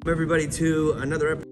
Everybody to another episode.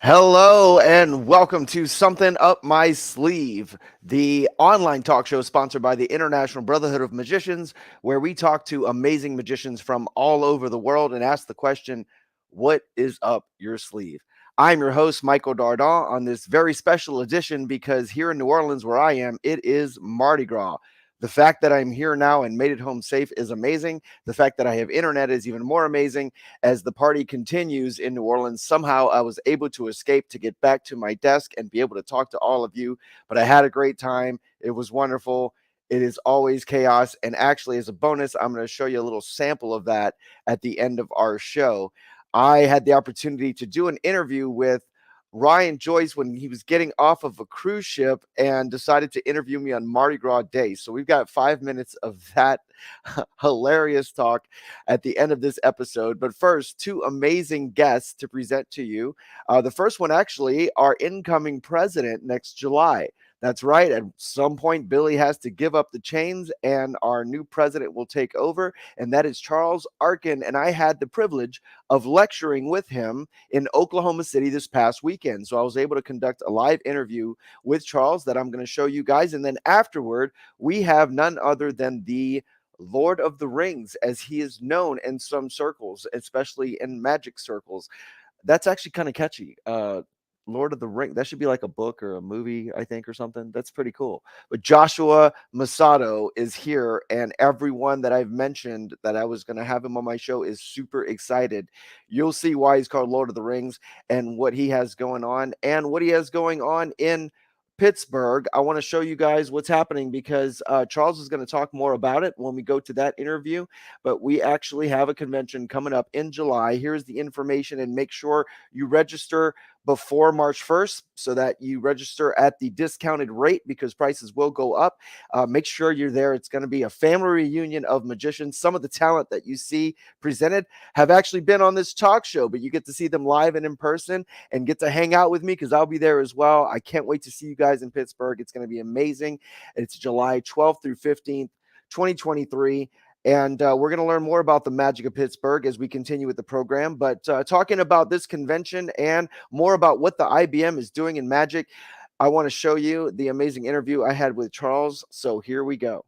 Hello and welcome to Something Up My Sleeve, the online talk show sponsored by the International Brotherhood of Magicians, where we talk to amazing magicians from all over the world and ask the question, what is up your sleeve? I'm your host, Michael Dardon, on this very special edition because here in New Orleans, where I am, it is Mardi Gras. The fact that I'm here now and made it home safe is amazing. The fact that I have internet is even more amazing. As the party continues in New Orleans, somehow I was able to escape to get back to my desk and be able to talk to all of you. But I had a great time. It was wonderful. It is always chaos. And actually, as a bonus, I'm going to show you a little sample of that at the end of our show. I had the opportunity to do an interview with Ryan Joyce when he was getting off of a cruise ship and decided to interview me on Mardi Gras Day. So we've got 5 minutes of that hilarious talk at the end of this episode. But first, two amazing guests to present to you. The first one, actually, our incoming president next July. That's right. At some point, Billy has to give up the chains and our new president will take over. And that is Charles Arkin. And I had the privilege of lecturing with him in Oklahoma City this past weekend. So I was able to conduct a live interview with Charles that I'm going to show you guys. And then afterward, we have none other than the Lord of the Rings, as he is known in some circles, especially in magic circles. That's actually kind of catchy. Lord of the Ring. That should be like a book or a movie, I think, or something. That's pretty cool. But Joshua Messado is here, and everyone that I've mentioned that I was going to have him on my show is super excited. You'll see why he's called Lord of the Rings and what he has going on and what he has going on in Pittsburgh. I want to show you guys what's happening because Charles is going to talk more about it when we go to that interview. But we actually have a convention coming up in July. Here's the information, and make sure you register before March 1st so that you register at the discounted rate because prices will go up. Make sure you're there. It's going to be a family reunion of magicians. Some of the talent that you see presented have actually been on this talk show, but you get to see them live and in person and get to hang out with me because I'll be there as well. I can't wait to see you guys in Pittsburgh. It's going to be amazing. It's July 12th through 15th, 2023. And we're going to learn more about the magic of Pittsburgh as we continue with the program. But talking about this convention and more about what the IBM is doing in magic, I want to show you the amazing interview I had with Charles. So here we go.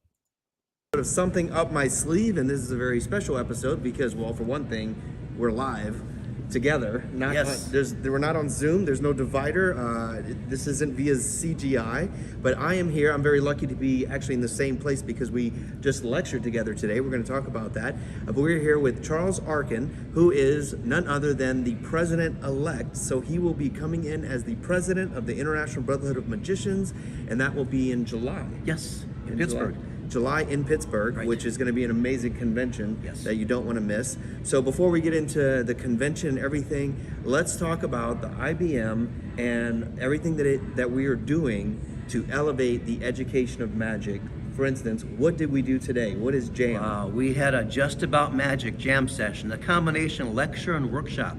Something up my sleeve, and this is a very special episode because, well, for one thing, we're live together. We're not on Zoom. There's no divider. This isn't via CGI, but I am here. I'm very lucky to be actually in the same place because we just lectured together today. We're going to talk about that. But we're here with Charles Arkin, who is none other than the president-elect. So he will be coming in as the president of the International Brotherhood of Magicians, and that will be in July. Yes, in Pittsburgh. July in Pittsburgh, right, which is going to be an amazing convention that you don't want to miss. So before we get into the convention and everything, let's talk about the IBM and everything that we are doing to elevate the education of magic. For instance, what did we do today? What is Jam? We had a Just About Magic jam session, a combination lecture and workshop,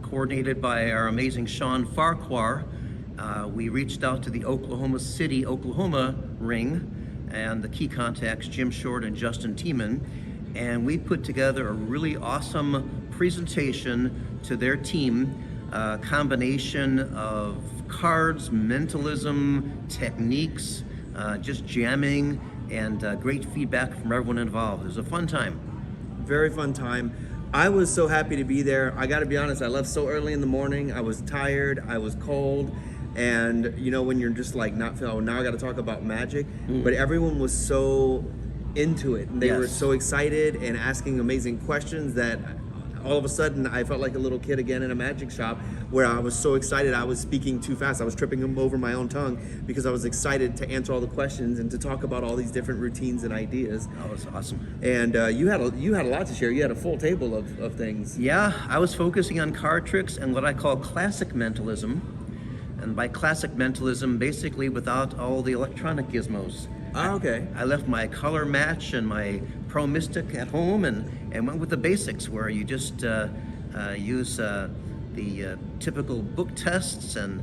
coordinated by our amazing Sean Farquhar. We reached out to the Oklahoma City, Oklahoma ring, and the key contacts, Jim Short and Justin Tiemann, and we put together a really awesome presentation to their team, a combination of cards, mentalism, techniques, just jamming, and great feedback from everyone involved. It was a fun time. Very fun time. I was so happy to be there. I got to be honest, I left so early in the morning. I was tired, I was cold. And you know, when you're just like not feeling, now I got to talk about magic, but everyone was so into it and they were so excited and asking amazing questions that all of a sudden I felt like a little kid again in a magic shop where I was so excited. I was speaking too fast. I was tripping over my own tongue because I was excited to answer all the questions and to talk about all these different routines and ideas. Oh, that's awesome. And you had a lot to share. You had a full table of things. Yeah, I was focusing on card tricks and what I call classic mentalism. And by classic mentalism, basically without all the electronic gizmos. Okay. I left my color match and my Pro Mystic at home and went with the basics where you just use the typical book tests and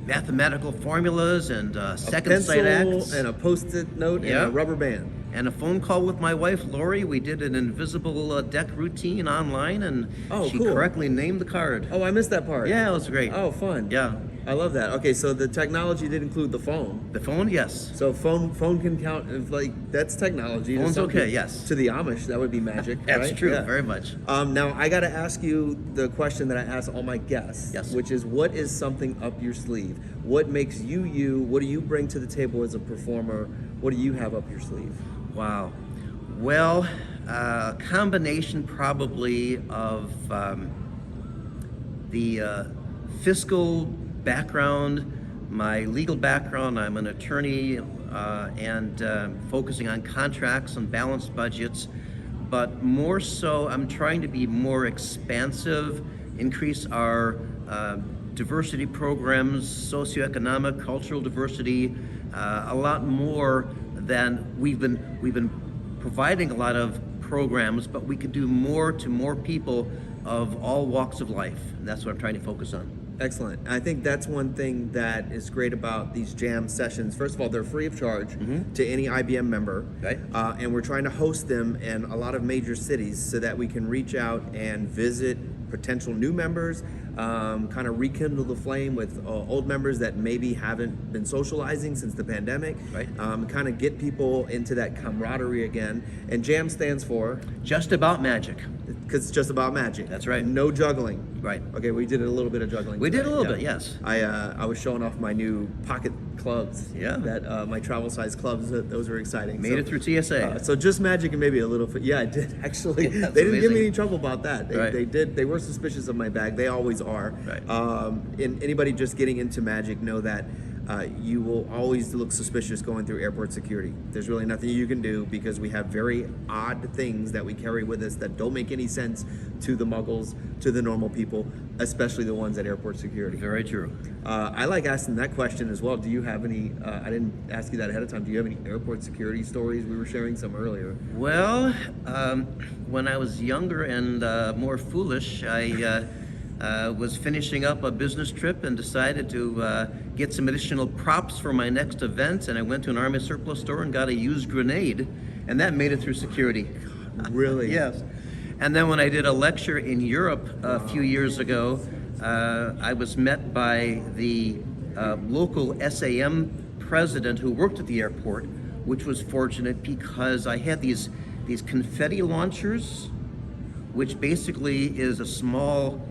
mathematical formulas and second sight acts. And a Post-it note and a rubber band. and a phone call with my wife, Lori. We did an invisible deck routine online, and she cool. correctly named the card. Oh, I missed that part. Yeah, it was great. Oh, fun. Yeah. I love that. Okay, so the technology did include the phone. The phone, yes. So phone can count, that's technology. Phone's okay, yes. To the Amish, that would be magic. That's right? true, Yeah. very much. Now, I got to ask you the question that I ask all my guests, Yes. which is, what is something up your sleeve? What makes you you? What do you bring to the table as a performer? What do you have up your sleeve? Wow. Well, combination probably of the fiscal background, my legal background. I'm an attorney and focusing on contracts and balanced budgets, but more so I'm trying to be more expansive, increase our diversity programs, socioeconomic, cultural diversity, a lot more than we've been providing a lot of programs, but we could do more to more people of all walks of life. And that's what I'm trying to focus on. Excellent. I think that's one thing that is great about these jam sessions. First of all, they're free of charge to any IBM member. Right. And we're trying to host them in a lot of major cities so that we can reach out and visit potential new members, kind of rekindle the flame with old members that maybe haven't been socializing since the pandemic. Right. Kind of get people into that camaraderie again. And JAM stands for? Just about magic. Because it's just about magic. That's right. No juggling. Right. Okay, we did a little bit of juggling. We did today, a little yeah. bit, yes. I was showing off my new pocket clubs. Yeah. That my travel size clubs. Those were exciting. Made it through TSA. So just magic and maybe a little. Yeah, I did actually. Yeah, they didn't give me amazing. any trouble about that. They did. They were suspicious of my bag. They always are. Right. And anybody just getting into magic know that. You will always look suspicious going through airport security. There's really nothing you can do because we have very odd things that we carry with us that don't make any sense to the muggles, to the normal people, especially the ones at airport security. Very true. I like asking that question as well. Do you have any, I didn't ask you that ahead of time, do you have any airport security stories? We were sharing some earlier. Well, when I was younger and more foolish, I was finishing up a business trip and decided to get some additional props for my next event, and I went to an Army surplus store and got a used grenade, and that made it through security. Really? Yes. And then when I did a lecture in Europe a few years ago, I was met by the local SAM president who worked at the airport, which was fortunate because I had these confetti launchers, which basically is a small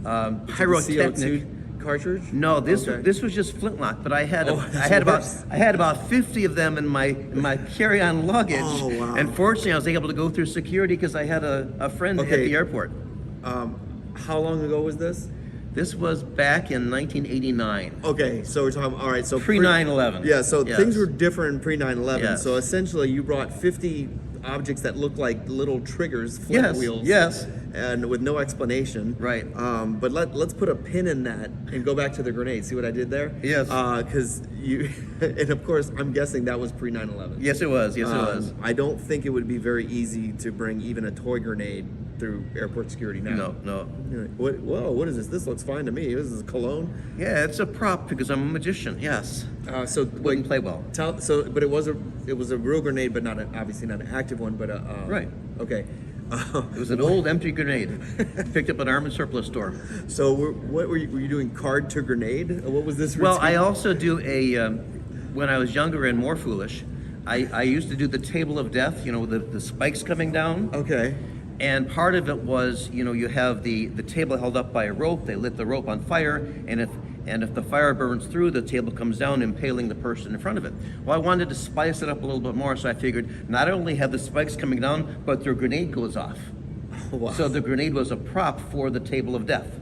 pyrotechnic CO2 cartridge? No, this was just flintlock, but I had about 50 of them in my carry-on luggage. Oh, wow. And fortunately, I was able to go through security because I had a friend at the airport. How long ago was this? This was back in 1989. Okay, so we're talking, all right, so Pre 9/11. Yeah, so Yes. things were different pre 9/11. Yes. So essentially, you brought 50 objects that look like little triggers, flip Yes, wheels. yes. And with no explanation. Right. But let's put a pin in that and go back to the grenade. See what I did there? Yes. Because you, and of course, I'm guessing that was pre 9/11. Yes, it was. Yes, it was. I don't think it would be very easy to bring even a toy grenade through airport security now. No. You're like, what is this? This looks fine to me. This is cologne. Yeah, it's a prop because I'm a magician. Yes. So Wouldn't play well. But it was a real grenade, but obviously not an active one, but Right. Okay. It was an old empty grenade. Picked up at an army surplus store. So what were you doing? Card to grenade? What was this? Well, routine? I also do when I was younger and more foolish, I used to do the table of death, the spikes coming down. Okay. And part of it was, you have the table held up by a rope. They lit the rope on fire, and if the fire burns through, the table comes down, impaling the person in front of it. Well, I wanted to spice it up a little bit more, so I figured not only have the spikes coming down, but their grenade goes off. Wow. So the grenade was a prop for the table of death.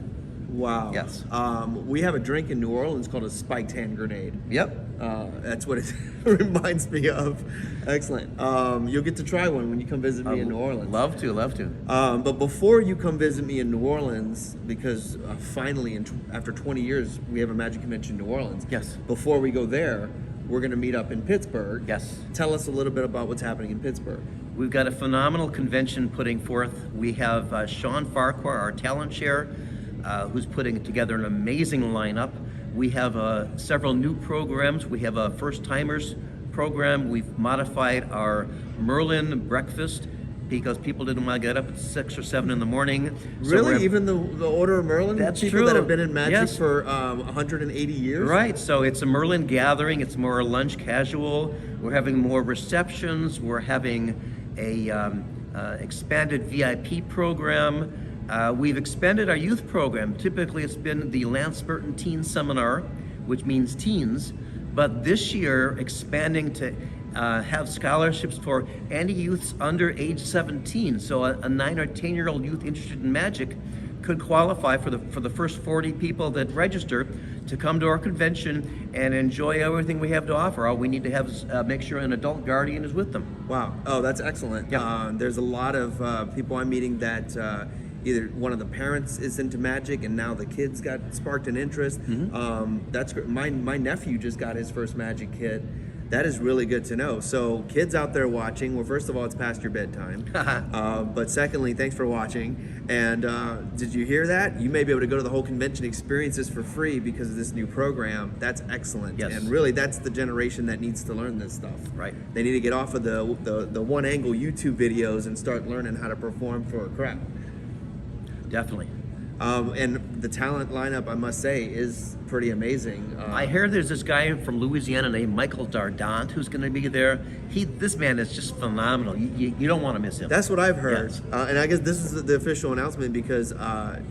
Wow. Yes. We have a drink in New Orleans called a spiked hand grenade. Yep. That's what it reminds me of. Excellent. You'll get to try one when you come visit me in New Orleans. Love to. But before you come visit me in New Orleans, because finally, after 20 years, we have a magic convention in New Orleans. Yes. Before we go there, we're going to meet up in Pittsburgh. Yes. Tell us a little bit about what's happening in Pittsburgh. We've got a phenomenal convention putting forth. We have Sean Farquhar, our talent chair, who's putting together an amazing lineup. We have several new programs. We have a first-timers program. We've modified our Merlin breakfast because people didn't want to get up at 6 or 7 in the morning. So Really? Even the Order of Merlin? That's people true. that have been in magic Yes. for 180 years? Right, so it's a Merlin gathering, it's more lunch casual. We're having more receptions, we're having a expanded VIP program. We've expanded our youth program. Typically it's been the Lance Burton Teen Seminar, which means teens, but this year expanding to have scholarships for any youths under age 17. So a 9 or 10-year-old youth interested in magic could qualify for the first 40 people that register to come to our convention and enjoy everything we have to offer. All we need to have is make sure an adult guardian is with them. Wow. Oh, that's excellent. Yeah. There's a lot of people I'm meeting that either one of the parents is into magic and now the kids got sparked an interest. That's great. My nephew just got his first magic kit. That is really good to know. So kids out there watching, well, first of all, it's past your bedtime. But secondly, thanks for watching. And did you hear that? You may be able to go to the whole convention, experience this for free because of this new program. That's excellent. Yes. And really, that's the generation that needs to learn this stuff. Right. They need to get off of the one angle YouTube videos and start learning how to perform for a crowd. Definitely. And the talent lineup, I must say, is pretty amazing. I hear there's this guy from Louisiana named Michael Dardant who's going to be there. This man is just phenomenal. You don't want to miss him. That's what I've heard. Yes. And I guess this is the official announcement because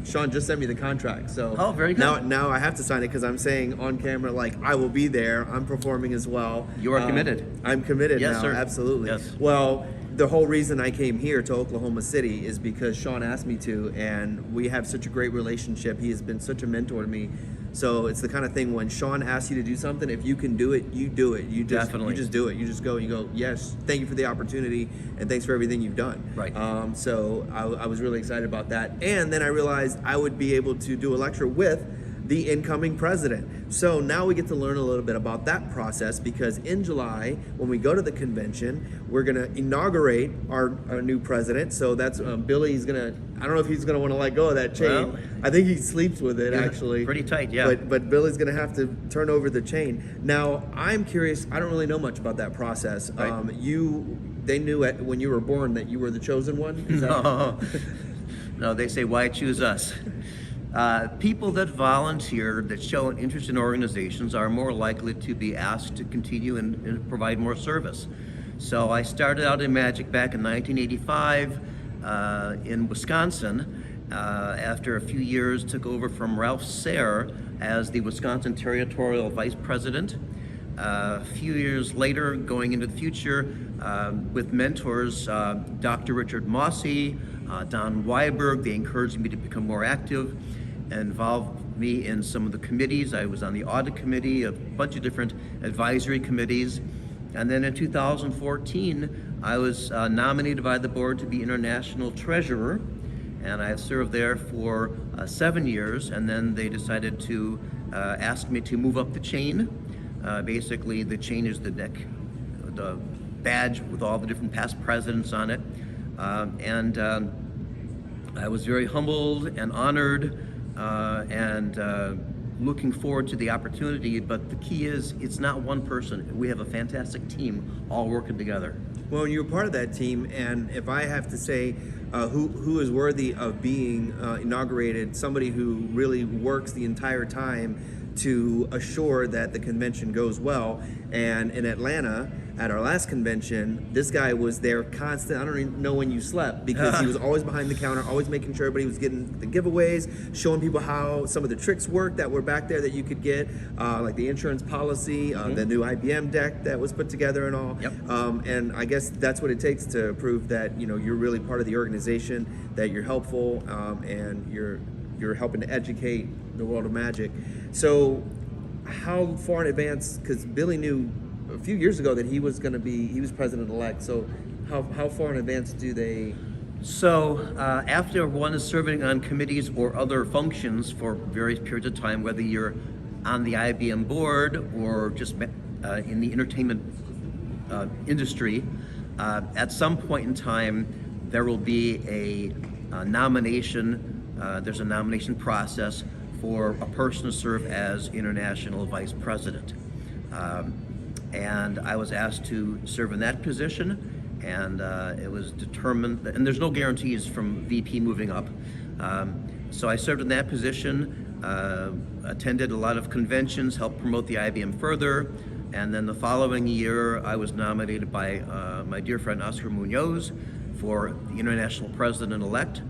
Sean just sent me the contract. So Oh, very good. Now I have to sign it because I'm saying on camera, like, I will be there. I'm performing as well. You are committed. I'm committed Yes, now, sir. absolutely. Yes. Well, the whole reason I came here to Oklahoma City is because Sean asked me to, and we have such a great relationship. He has been such a mentor to me. So it's the kind of thing when Sean asks you to do something, if you can do it, you do it. You just Definitely. You just do it. You just go and you go, yes, thank you for the opportunity and thanks for everything you've done. Right. So I was really excited about that. And then I realized I would be able to do a lecture with the incoming president. So now we get to learn a little bit about that process because in July, when we go to the convention, we're gonna inaugurate our new president. So that's Billy's gonna, I don't know if he's gonna wanna let go of that chain. Well, I think he sleeps with it actually. Pretty tight, yeah. But Billy's gonna have to turn over the chain. Now, I'm curious, I don't really know much about that process. Right. They knew when you were born that you were the chosen one? Is that- No, no, they say, why choose us? People that volunteer, that show an interest in organizations are more likely to be asked to continue and provide more service. So I started out in magic back in 1985 in Wisconsin. After a few years, took over from Ralph Sayre as the Wisconsin Territorial Vice President. A few years later, going into the future, with mentors, Dr. Richard Mossy, Don Weiberg, they encouraged me to become more active, involved me in some of the committees. I was on the audit committee, a bunch of different advisory committees. And then in 2014, I was nominated by the board to be international treasurer. And I served there for 7 years. And then they decided to ask me to move up the chain. Basically, the chain is the badge with all the different past presidents on it. I was very humbled and honored and looking forward to the opportunity, but the key is it's not one person. We have a fantastic team all working together. Well, you're part of that team, and if I have to say who is worthy of being inaugurated, somebody who really works the entire time to assure that the convention goes well. And in Atlanta, at our last convention, this guy was there constant. I don't even know when you slept because he was always behind the counter, always making sure everybody was getting the giveaways, showing people how some of the tricks work that were back there that you could get, like the insurance policy, the new IBM deck that was put together and all. Yep. And I guess that's what it takes to prove that you're really part of the organization, that you're helpful, and you're helping to educate the world of magic. So how far in advance, because Billy knew a few years ago that he was president-elect, so how far in advance do they? So after one is serving on committees or other functions for various periods of time, whether you're on the IBM board or just in the entertainment industry, at some point in time there will be a nomination. There's a nomination process for a person to serve as international vice president. and I was asked to serve in that position. And it was determined, and there's no guarantees from VP moving up. So I served in that position, attended a lot of conventions, helped promote the IBM further, and then the following year I was nominated by my dear friend Oscar Munoz for the International President-elect,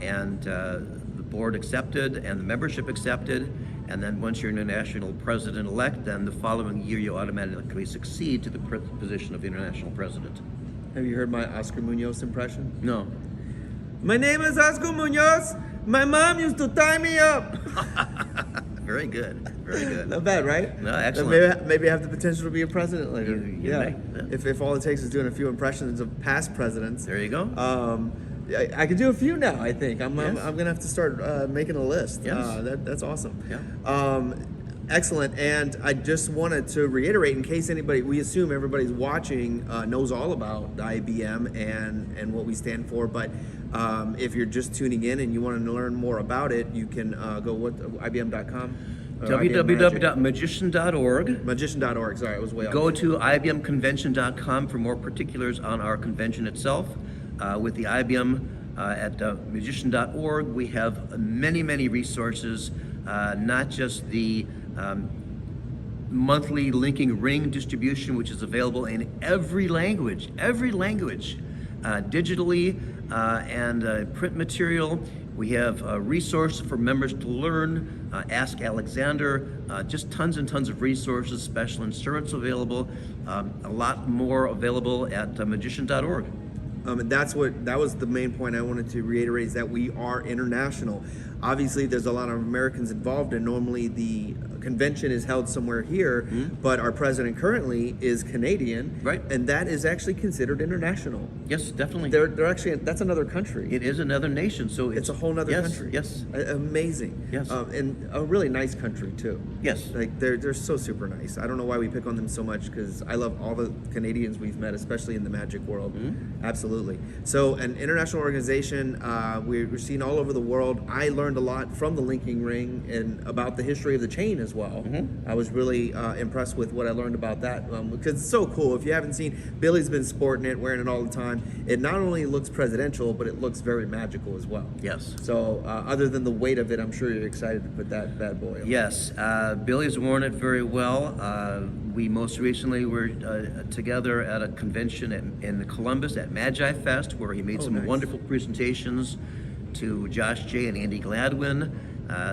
and the board accepted and the membership accepted. And then once you're International President-elect, then the following year you automatically succeed to the position of International President. Have you heard my Oscar Munoz impression? No. My name is Oscar Munoz. My mom used to tie me up. Very good, very good. Not bad, right? No, excellent. Maybe I have the potential to be a president later. You may, yeah. If all it takes is doing a few impressions of past presidents. There you go. I could do a few now. I think I'm Yes. gonna have to start making a list. Yes. That's awesome. Yeah. Excellent. And I just wanted to reiterate, in case anybody, we assume everybody's watching knows all about the IBM and what we stand for. But if you're just tuning in and you want to learn more about it, you can go IBM.com. www.magician.org. Magician.org. Sorry, I was way off. Go to IBMconvention.com for more particulars on our convention itself. With the IBM at magician.org, we have many, many resources, not just the monthly linking ring distribution, which is available in every language, digitally and print material. We have resources for members to learn, Ask Alexander, just tons and tons of resources, special instruments available, a lot more available at magician.org. And that was the main point I wanted to reiterate, is that we are international. Obviously, there's a lot of Americans involved, and normally the convention is held somewhere here, but our president currently is Canadian, right? And that is actually considered international. Yes, definitely. They're actually, that's another country. It is another nation, so it's a whole other country. Yes, amazing. Yes, and a really nice country too. Yes, like they're so super nice. I don't know why we pick on them so much, because I love all the Canadians we've met, especially in the magic world. Absolutely. So an international organization, we're seen all over the world. I learned a lot from the linking ring and about the history of the chain as well. I was really impressed with what I learned about that, because it's so cool. If you haven't seen, Billy's been sporting it, wearing it all the time. It not only looks presidential, but it looks very magical as well. Yes. So other than the weight of it, I'm sure you're excited to put that bad boy on. Yes, Billy's worn it very well. We most recently were together at a convention in Columbus at Magi Fest, where he made some wonderful presentations to Josh J. and Andy Gladwin.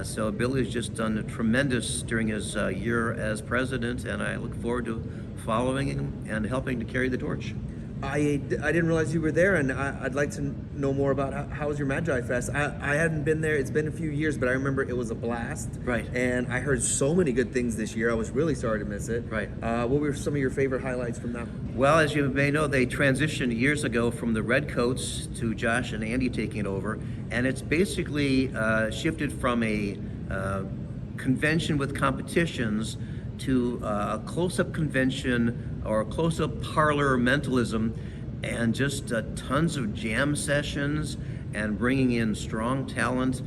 So Billy's just done tremendous during his year as president, and I look forward to following him and helping to carry the torch. I didn't realize you were there, and I'd like to know more about how was your Magi Fest. I hadn't been there. It's been a few years, but I remember it was a blast. Right. And I heard so many good things this year. I was really sorry to miss it. Right. What were some of your favorite highlights from that? Well, as you may know, they transitioned years ago from the Redcoats to Josh and Andy taking it over, and it's basically shifted from a convention with competitions to a close-up convention or close-up parlor mentalism, and just tons of jam sessions and bringing in strong talent.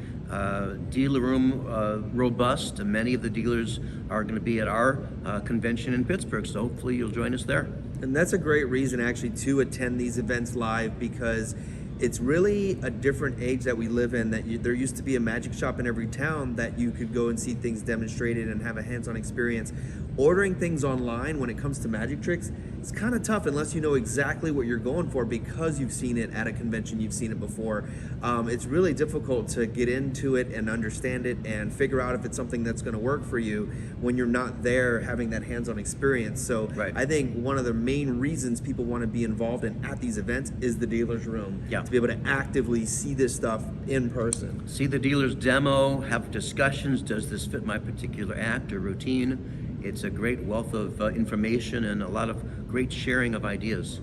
Dealer room robust. Many of the dealers are going to be at our convention in Pittsburgh, so hopefully you'll join us there. And that's a great reason actually to attend these events live, because it's really a different age that we live in, that there used to be a magic shop in every town that you could go and see things demonstrated and have a hands-on experience. Ordering things online when it comes to magic tricks, it's kind of tough unless you know exactly what you're going for, because you've seen it at a convention, you've seen it before. It's really difficult to get into it and understand it and figure out if it's something that's going to work for you when you're not there having that hands-on experience. So I think one of the main reasons people want to be involved at these events is the dealer's room. Yeah. To be able to actively see this stuff in person. See the dealer's demo, have discussions. Does this fit my particular act or routine? It's a great wealth of information and a lot of great sharing of ideas.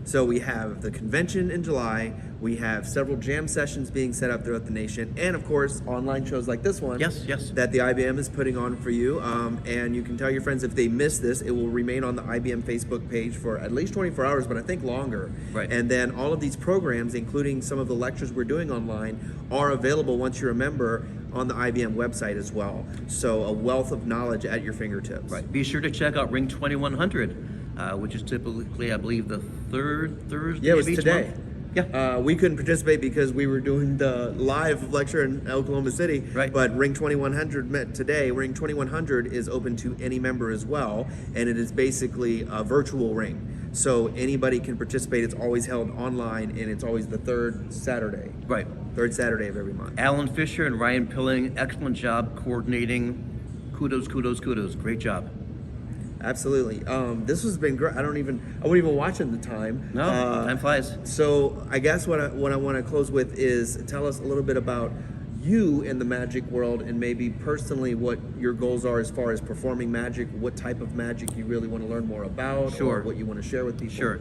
So we have the convention in July, we have several jam sessions being set up throughout the nation, and of course online shows like this one that the IBM is putting on for you. And you can tell your friends if they miss this, it will remain on the IBM Facebook page for at least 24 hours, but I think longer. Right. And then all of these programs, including some of the lectures we're doing online, are available once you're a member on the IBM website as well. So a wealth of knowledge at your fingertips. Right. Be sure to check out Ring 2100, which is typically, I believe, the third Thursday. Yeah, it was of each today. month. Yeah. We couldn't participate because we were doing the live lecture in Oklahoma City. Right. But Ring 2100 met today. Ring 2100 is open to any member as well, and it is basically a virtual ring. So anybody can participate. It's always held online, and it's always the third Saturday. Right. Third Saturday of every month. Alan Fisher and Ryan Pilling, excellent job coordinating. Kudos, kudos, kudos. Great job. Absolutely. This has been great. I wasn't even watching the time. No, time flies. So I guess what I want to close with is tell us a little bit about you in the magic world, and maybe personally what your goals are as far as performing magic, what type of magic you really want to learn more about, Sure. or what you want to share with people. Sure.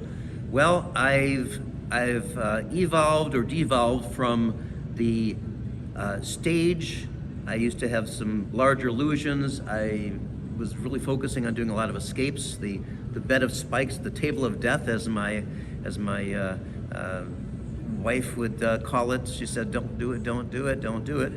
Well, I've evolved or devolved from the stage. I used to have some larger illusions. I was really focusing on doing a lot of escapes, the bed of spikes, the table of death, as my wife would call it. She said, "Don't do it, don't do it, don't do it."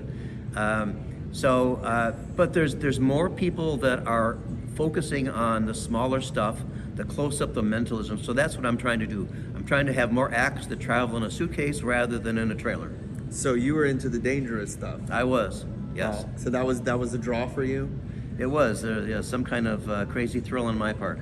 But there's more people that are focusing on the smaller stuff, the close-up, the mentalism. So that's what I'm trying to do. I'm trying to have more acts that travel in a suitcase rather than in a trailer. So you were into the dangerous stuff. I was, yes. Wow. So that was a draw for you. It was some kind of crazy thrill on my part.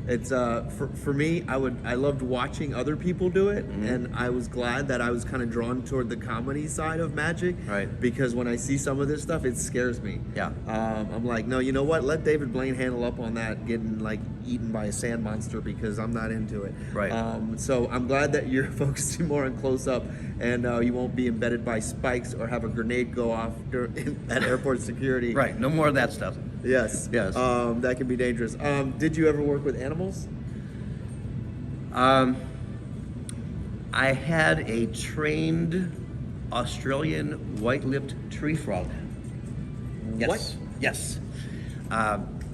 It's for me, I loved watching other people do it, and I was glad that I was kind of drawn toward the comedy side of magic. Right. Because when I see some of this stuff, it scares me. Yeah. I'm like, no, you know what? Let David Blaine handle up on that, getting like eaten by a sand monster, because I'm not into it. Right. So I'm glad that you're focusing more on close up, and you won't be embedded by spikes or have a grenade go off at airport security. Right. No more of that stuff. Yes. Yes. That can be dangerous. Did you ever work with animals? I had a trained Australian white-lipped tree frog. Yes. What? Yes.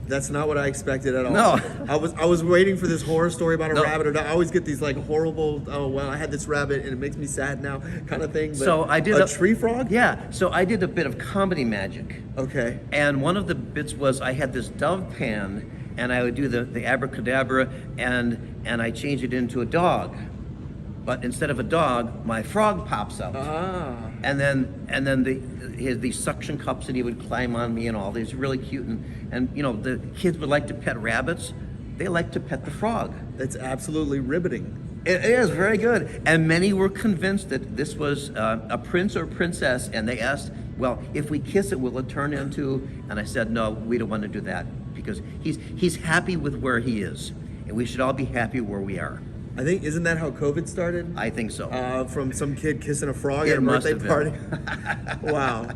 That's not what I expected at all. No. I was waiting for this horror story about a No. rabbit or dog. I always get these like horrible, oh well, I had this rabbit and it makes me sad now kind of thing. But So I did a tree frog? Yeah. So I did a bit of comedy magic. Okay. And one of the bits was I had this dove pan, and I would do the abracadabra, and I changed it into a dog. But instead of a dog, my frog pops out. Ah. And then he had these suction cups, and he would climb on me and all. These really cute, and you know, the kids would like to pet rabbits. They like to pet the frog. That's absolutely riveting. It is very good, and many were convinced that this was a prince or princess, and they asked, "Well, if we kiss it, will it turn into?" And I said, "No, we don't want to do that, because he's happy with where he is, and we should all be happy where we are." I think, isn't that how COVID started? I think so. From some kid kissing a frog at It a must birthday have party. Wow.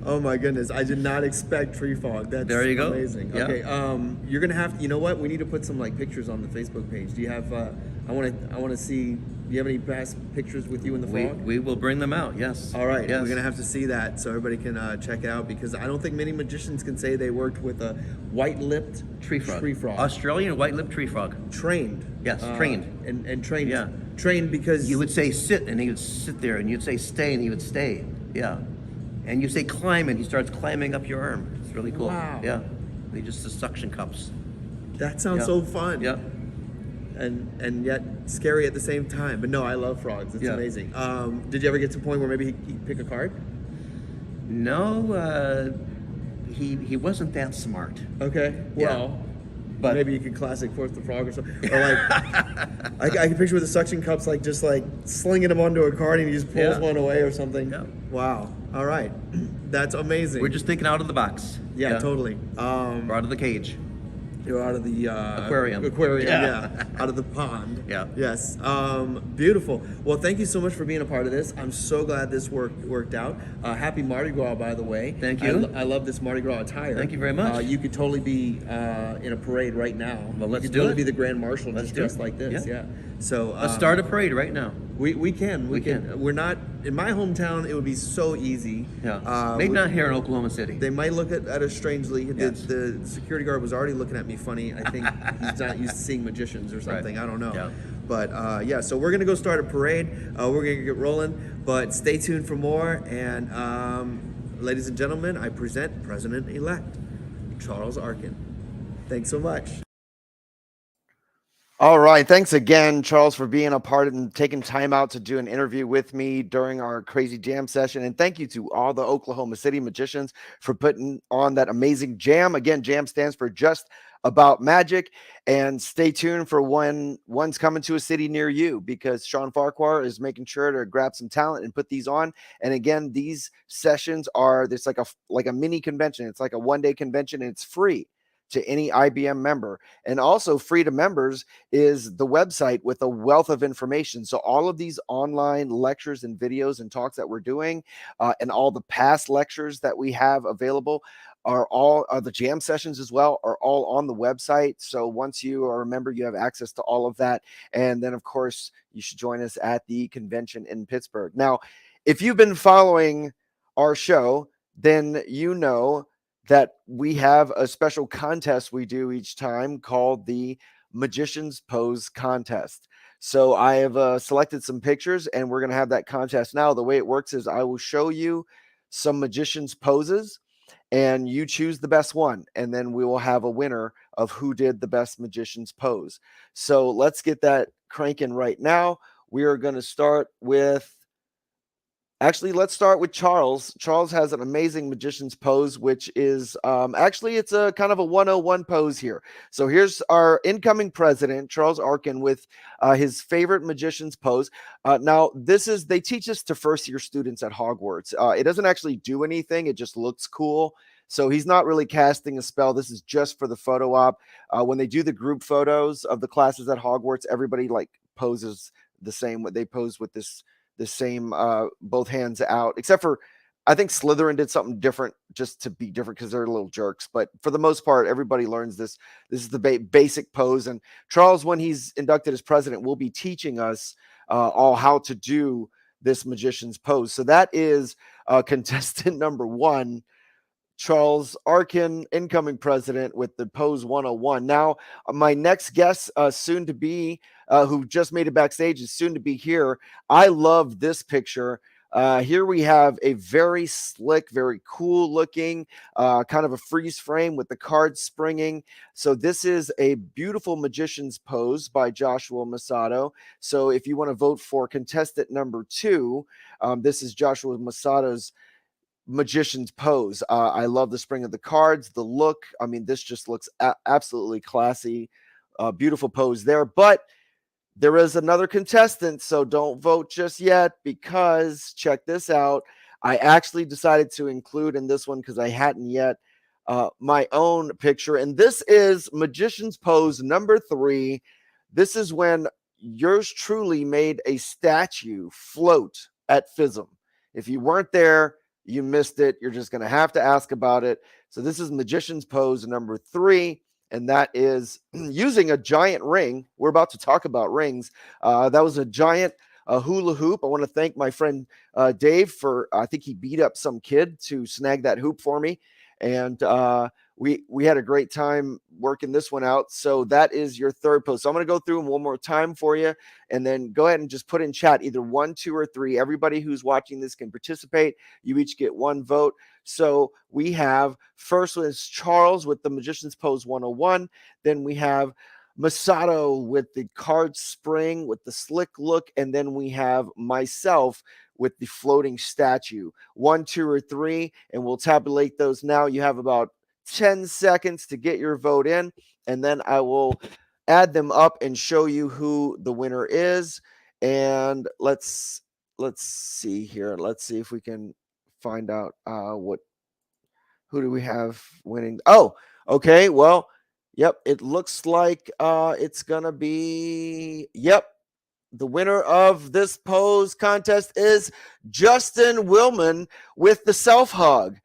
Oh my goodness. I did not expect tree frog. That's There you go. amazing. Yeah. Okay. You're gonna have to, you know what? We need to put some like pictures on the Facebook page. Do you have I wanna see, do you have any past pictures with you and the frog? We will bring them out. Yes. All right, Yes. we're gonna have to see that so everybody can check it out, because I don't think many magicians can say they worked with a white-lipped Tree frog. Tree frog. Australian white-lipped tree frog. Trained. Yes, trained. And trained. Yeah. Trained because You would say sit, and he would sit there, and you'd say stay, and he would stay. Yeah. And you say climb, and he starts climbing up your arm. It's really cool. Wow. Yeah. They just the suction cups. that sounds Yeah. so fun. Yeah. And yet scary at the same time. But no, I love frogs. It's Yeah. amazing. Did you ever get to a point where maybe he'd pick a card? No, he wasn't that smart. Okay. Yeah. Well, But maybe you could classic Force the Frog or something. Or like, I can picture with the suction cups, like just like slinging them onto a card and he just pulls Yeah. one away or something. Yeah. Wow. All right. That's amazing. we're just thinking out of the box. yeah, totally. We're out of the cage. You're out of the Aquarium. Aquarium, Yeah. yeah. Out of the pond. Yeah. Yes. Beautiful. Well, thank you so much for being a part of this. I'm so glad this worked out. Happy Mardi Gras, by the way. Thank you. I love this Mardi Gras attire. Thank you very much. You could totally be in a parade right now. Well, let's you could do totally it. be the Grand Marshal Let's just do dressed it. like this. Yeah. Yeah. So Let's start a parade right now. We can. We can. We're not in my hometown. It would be so easy. Yeah. Maybe not here in Oklahoma City. They might look at us strangely. Yes. The security guard was already looking at me funny. I think he's not used to seeing magicians or something. Right. I don't know. Yeah. But yeah, so we're going to go start a parade. We're going to get rolling. But stay tuned for more. And ladies and gentlemen, I present President-elect Charles Arkin. Thanks so much. All right. Thanks again, Charles, for being a part and taking time out to do an interview with me during our crazy jam session. And thank you to all the Oklahoma City magicians for putting on that amazing jam. Again, jam stands for Just About Magic. And stay tuned for when one's coming to a city near you, because Sean Farquhar is making sure to grab some talent and put these on. And again, these sessions are, there's like a mini convention. It's like a one-day convention, and it's free to any IBM member. And also free to members is the website with a wealth of information. So all of these online lectures and videos and talks that we're doing, and all the past lectures that we have available are all the jam sessions as well, are all on the website. So once you are a member, you have access to all of that. And then of course you should join us at the convention in Pittsburgh. Now, if you've been following our show, then you know that we have a special contest we do each time called the Magician's Pose Contest. So I have selected some pictures, and we're going to have that contest now. The way it works is I will show you some magician's poses, and you choose the best one, and then we will have a winner of who did the best magician's pose. So let's get that cranking right now. We are going to start with, actually, let's start with Charles. Charles has an amazing magician's pose, which is actually, it's a kind of a 101 pose here. So here's our incoming president, Charles Arkin, with his favorite magician's pose. Now, they teach this to first-year students at Hogwarts. It doesn't actually do anything. It just looks cool. So he's not really casting a spell. This is just for the photo op. When they do the group photos of the classes at Hogwarts, everybody like poses the same. They pose with the same both hands out, except for I think Slytherin did something different just to be different because they're little jerks. But for the most part, everybody learns this. This is the basic pose. And Charles, when he's inducted as president, will be teaching us all how to do this magician's pose. So that is contestant number 1, Charles Arkin, incoming president, with the pose 101. Now, my next guest, soon to be, who just made it backstage, is soon to be here. I love this picture. Here we have a very slick, very cool looking, kind of a freeze frame with the cards springing. So this is a beautiful magician's pose by Joshua Messado. So if you want to vote for contestant number 2, this is Joshua Massado's magician's pose. I love the spring of the cards, the look. I mean, this just looks absolutely classy. Beautiful pose there. But there is another contestant, so don't vote just yet, because check this out. I actually decided to include in this one, because I hadn't yet, my own picture. And this is magician's pose number 3. This is when yours truly made a statue float at FISM. If you weren't there, you missed it. You're just going to have to ask about it. So this is magician's pose number 3, and that is using a giant ring. We're about to talk about rings. That was a giant hula hoop. I want to thank my friend Dave for, I think he beat up some kid to snag that hoop for me. And we had a great time working this one out. So that is your third pose. So I'm going to go through them one more time for you, and then go ahead and just put in chat either 1, 2, or 3. Everybody who's watching this can participate. You each get 1 vote. So we have, first one is Charles with the magician's pose 101. Then we have Messado with the card spring with the slick look, and then we have myself with the floating statue. 1, 2, or 3, and we'll tabulate those now. You have about 10 seconds to get your vote in, and then I will add them up and show you who the winner is. And let's see here. Let's see if we can find out who do we have winning. Oh, okay. Well, yep, it looks like it's gonna be, yep, the winner of this pose contest is Justin Willman with the self hug.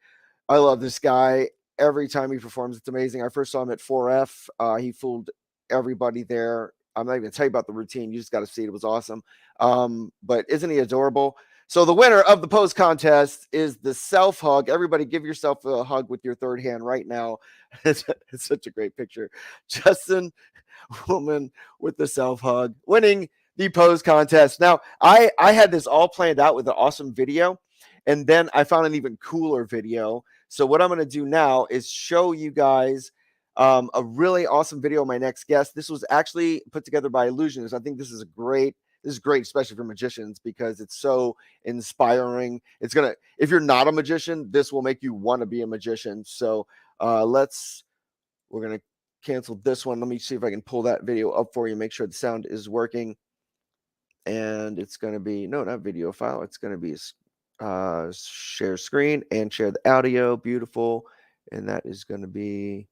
I love this guy. Every time he performs, it's amazing. I first saw him at 4F. He fooled everybody there. I'm not even going to tell you about the routine. You just got to see it. It was awesome. But isn't he adorable? So the winner of the pose contest is the self hug. Everybody give yourself a hug with your third hand right now. It's such a great picture. Justin Willman with the self hug, winning the pose contest. Now, I had this all planned out with an awesome video. And then I found an even cooler video. So what I'm going to do now is show you guys a really awesome video of my next guest. This was actually put together by Illusionist. I think this is great, especially for magicians, because it's so inspiring. It's gonna, if you're not a magician, this will make you want to be a magician. So we're gonna cancel this one. Let me see if I can pull that video up for you, make sure the sound is working. And it's gonna be, no, not video file. It's gonna be share screen and share the audio. Beautiful. And that is gonna be,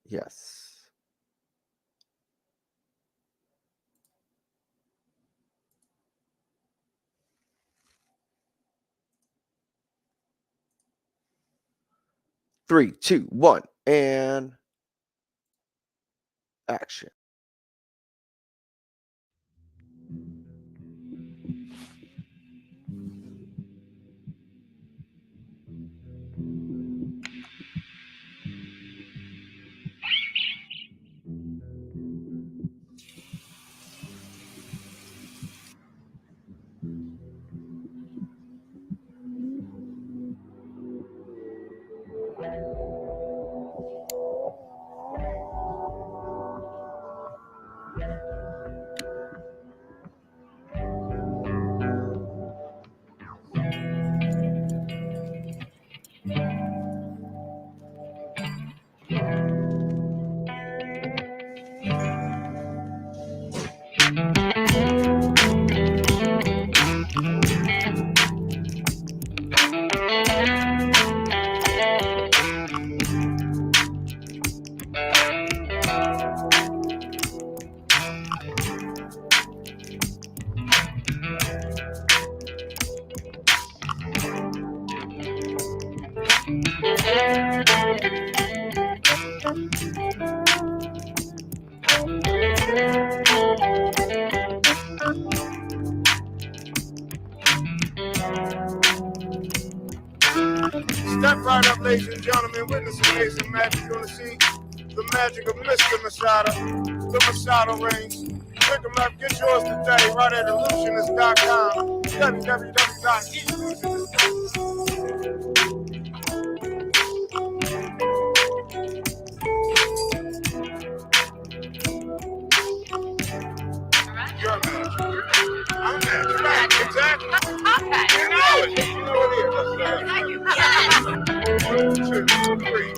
yes. Three, two, one, and action. Step right up, ladies and gentlemen, witness amazing magic on the scene. The magic of Mr. Messado, the Messado Rings. Pick them up, get yours today, right at illusionist.com, You're magic. I'm magic. Right, exactly. Okay. You know it. You know it is. 1, 2, 3.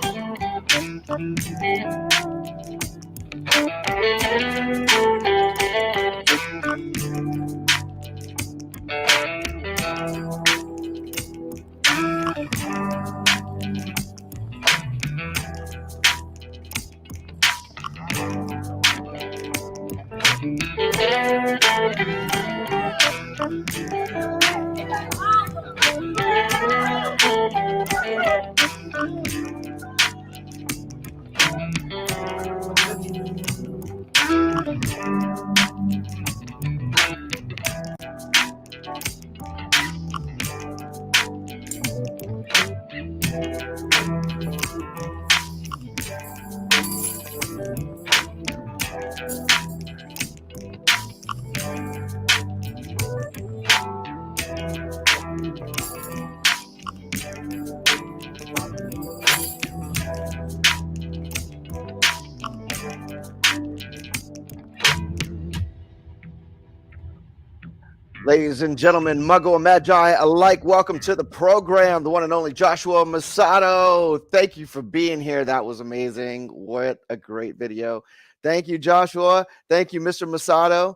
Ladies and gentlemen, Muggle and Magi alike, welcome to the program, the one and only Joshua Messado. Thank you for being here. That was amazing. What a great video. Thank you, Joshua. Thank you, Mr. Messado.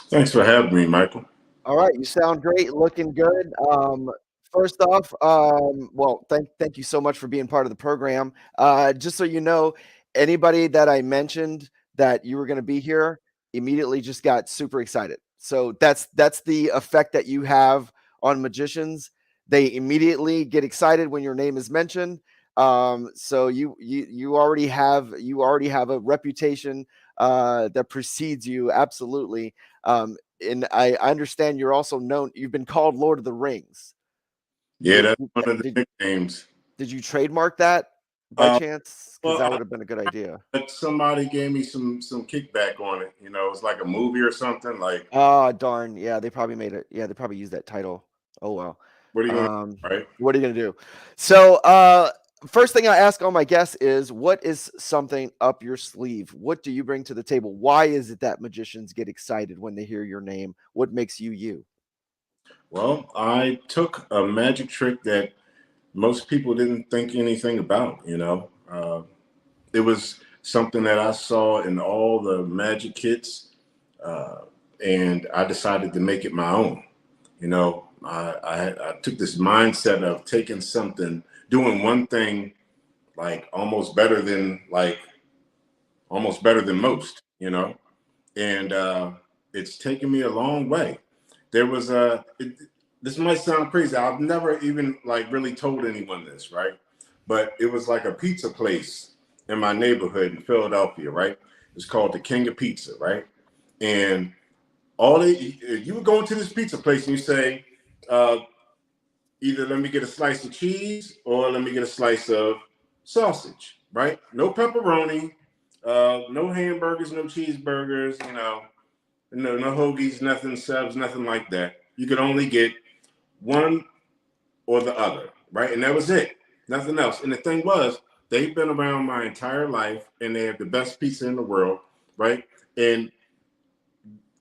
Thanks for having me, Michael. All right, you sound great, looking good. First off, well, thank you so much for being part of the program. Just so you know, anybody that I mentioned that you were going to be here immediately just got super excited. So that's the effect that you have on magicians. They immediately get excited when your name is mentioned. So you already have a reputation that precedes you, absolutely. And I understand you're also known. You've been called Lord of the Rings. Yeah, that's one of the nicknames. Did you trademark that by Uh, chance? Because well, that would have been a good idea. but somebody gave me some kickback on it. You know, it's like a movie or something. Like, Oh, darn. Yeah, they probably made it. Yeah, they probably used that title. Oh well. what are you gonna Um, do, right? what are you gonna do? So, first thing I ask all my guests is, what is something up your sleeve? What do you bring to the table? Why is it that magicians get excited when they hear your name? What makes you you? Well, I took a magic trick that most people didn't think anything about. You know, it was something that I saw in all the magic kits, uh, and I decided to make it my own. You know, I took this mindset of taking something, doing one thing like almost better than most. You know, and it's taken me a long way. There was this might sound crazy. I've never even like really told anyone this, right? But it was like a pizza place in my neighborhood in Philadelphia, right? It's called the King of Pizza, right? And you would go into this pizza place and you say, uh, either let me get a slice of cheese or let me get a slice of sausage, right? No pepperoni, no hamburgers, no cheeseburgers, you know, no hoagies, nothing subs, nothing like that. You could only get one or the other, right? And that was it, nothing else. And the thing was, they've been around my entire life and they have the best pizza in the world, right? And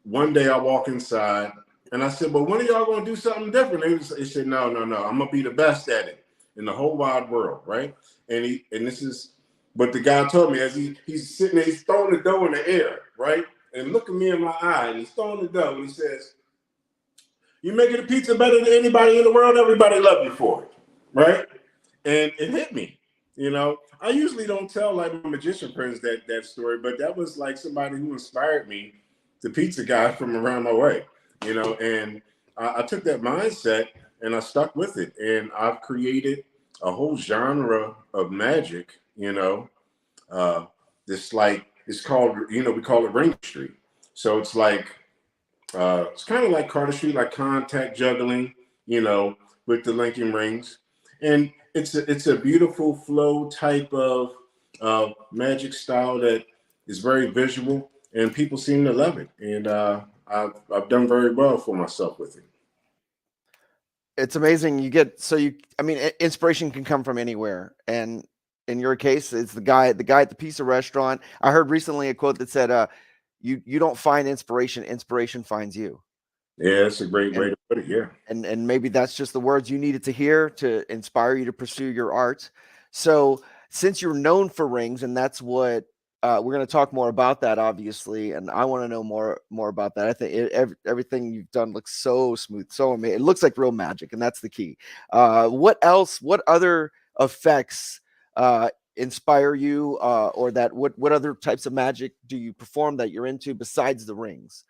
one day I walk inside and I said, well, when are y'all going to do something different? They said, no, I'm going to be the best at it in the whole wide world, right? And this is what the guy told me as he's sitting there, he's throwing the dough in the air, right? And looking me in my eye and he's throwing the dough and he says, you're making the pizza better than anybody in the world. Everybody love you for it, right? And it hit me. You know, I usually don't tell like my magician friends that story, but that was like somebody who inspired me, the pizza guy from around my way. You know, and I took that mindset and I stuck with it, and I've created a whole genre of magic. You know, this like it's called, you know, we call it Ringistry. So it's kind of like cardistry, like contact juggling, you know, with the linking rings, and it's a beautiful flow type of magic style that is very visual, and people seem to love it, and I've done very well for myself with it. It's amazing. I mean, inspiration can come from anywhere, and in your case, it's the guy at the pizza restaurant. I heard recently a quote that said, "You don't find inspiration; inspiration finds you." Yeah, it's a great way And to put it. Yeah. maybe that's just the words you needed to hear to inspire you to pursue your art. So, since you're known for rings, and that's what we're going to talk more about that, obviously, and I want to know more about that. I think everything you've done looks so smooth, so amazing. It looks like real magic, and that's the key. What else? What other effects inspire you, or that what other types of magic do you perform that you're into besides the rings?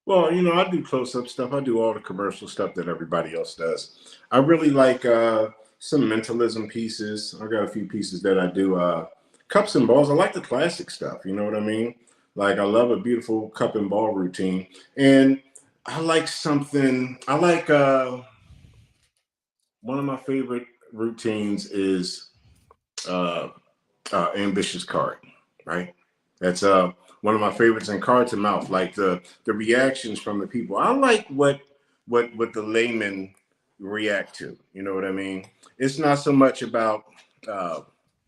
Well, you know, I do close-up stuff. I do all the commercial stuff that everybody else does. I really like some mentalism pieces. I got a few pieces that I do. Cups and balls. I like the classic stuff. You know what I mean? Like I love a beautiful cup and ball routine. And I like something. I like one of my favorite routines is uh, ambitious card, right? That's one of my favorites in card to mouth, like the reactions from the people. I like what the laymen react to. You know what I mean? It's not so much about uh,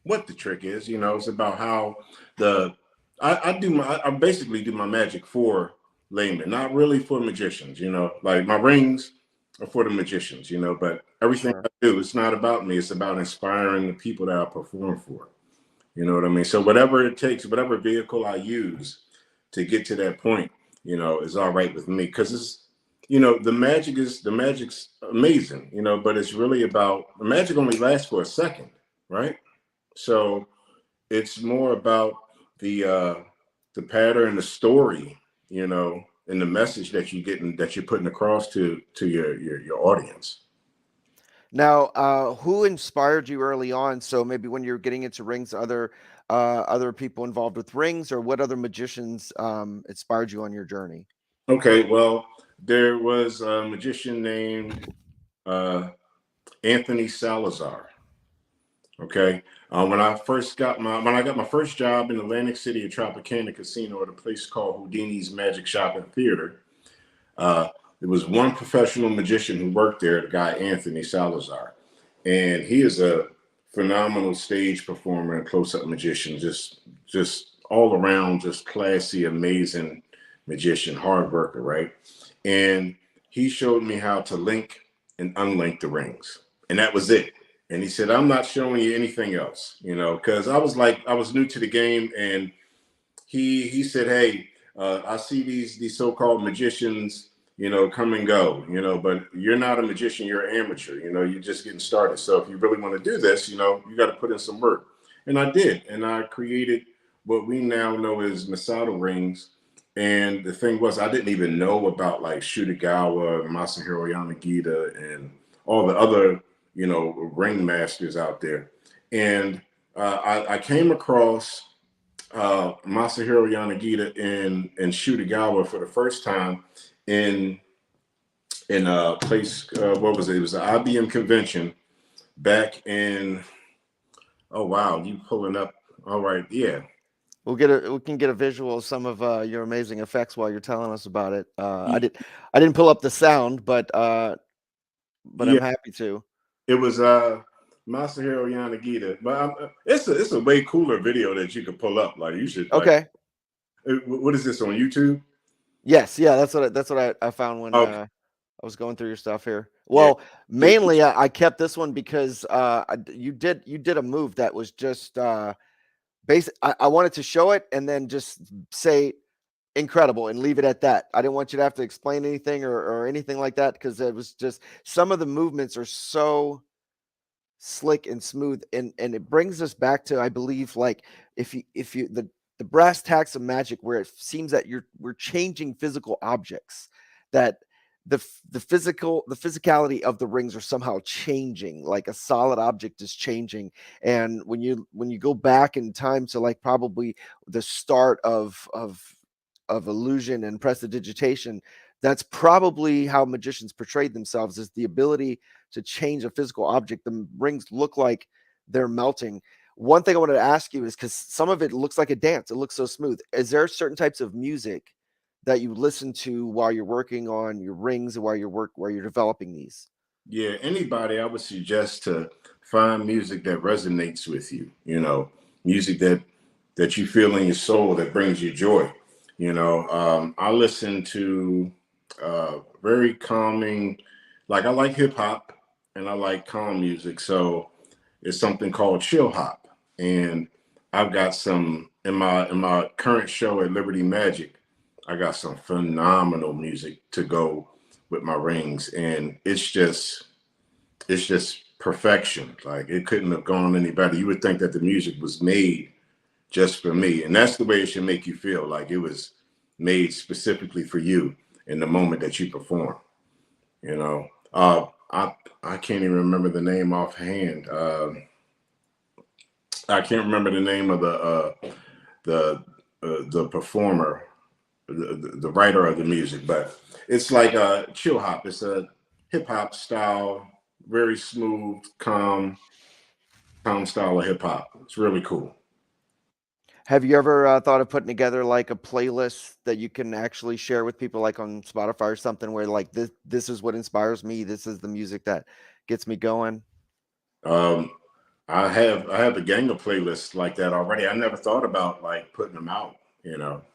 what the trick is. You know, it's about how the I basically do my magic for laymen, not really for magicians. You know, like my rings are for the magicians. You know, but everything Sure. I do, it's not about me. It's about inspiring the people that I perform for. You know what I mean? So whatever it takes, whatever vehicle I use to get to that point, you know, is all right with me. Because it's, you know, the magic's amazing, you know, but it's really about the magic only lasts for a second, right? So it's more about the pattern, the story, you know, and the message that you getting that you're putting across to your audience. Now, who inspired you early on? So maybe when you're getting into rings, other people involved with rings, or what other magicians inspired you on your journey? Okay, well, there was a magician named uh, Anthony Salazar. Okay. When I got my first job in Atlantic City at Tropicana Casino at a place called Houdini's Magic Shop and Theater, there was one professional magician who worked there, the guy Anthony Salazar, and he is a phenomenal stage performer and close-up magician, just all around, just classy, amazing magician, hard worker, right? And he showed me how to link and unlink the rings, and that was it. And he said, I'm not showing you anything else, because I was new to the game. And he said, hey, I see these so-called magicians, come and go, but you're not a magician, you're an amateur, you're just getting started. So if you really want to do this, you got to put in some work. And I did. And I created what we now know as Messado Rings. And the thing was, I didn't even know about like Shutagawa, Masahiro Yanagita, and all the other ring masters out there. And I came across Masahiro Yanagita and Shutagawa for the first time in a place, what was it? It was the IBM convention back in, oh wow, you pulling up. All right, yeah. We can get a visual of some of your amazing effects while you're telling us about it. I didn't pull up the sound, but Yeah, I'm happy to. it was Masahiro Yanagita, but it's a way cooler video that you could pull up. Like you should. Okay. What is this on YouTube? Yes, yeah, that's what I found when Okay. I was going through your stuff here. Well, Yeah. mainly I kept this one because you did a move that was just basic. I wanted to show it and then just say incredible and leave it at that. I didn't want you to have to explain anything or anything like that, because it was just some of the movements are so slick and smooth, and it brings us back to, I believe, like if you the brass tacks of magic, where it seems that we're changing physical objects, that the physicality of the rings are somehow changing, like a solid object is changing. And when you go back in time to like probably the start of illusion and prestidigitation, that's probably how magicians portrayed themselves, is the ability to change a physical object. The rings look like they're melting. One thing I wanted to ask you is, because some of it looks like a dance, it looks so smooth. Is there certain types of music that you listen to while you're working on your rings and while you're developing these? Yeah, anybody, I would suggest to find music that resonates with you, music that you feel in your soul, that brings you joy. I listen to very calming, like I like hip hop and I like calm music. So it's something called chill hop. And I've got some in my current show at Liberty Magic, I got some phenomenal music to go with my rings, and it's just perfection. Like it couldn't have gone any better. You would think that the music was made just for me, and that's the way it should make you feel, like it was made specifically for you in the moment that you perform. I can't even remember the name offhand. I can't remember the name of the performer, the writer of the music, but it's like a chill hop. It's a hip hop style, very smooth, calm style of hip hop. It's really cool. Have you ever thought of putting together like a playlist that you can actually share with people, like on Spotify or something, where like this is what inspires me, this is the music that gets me going? Um, I have a gang of playlists like that already. I never thought about like putting them out.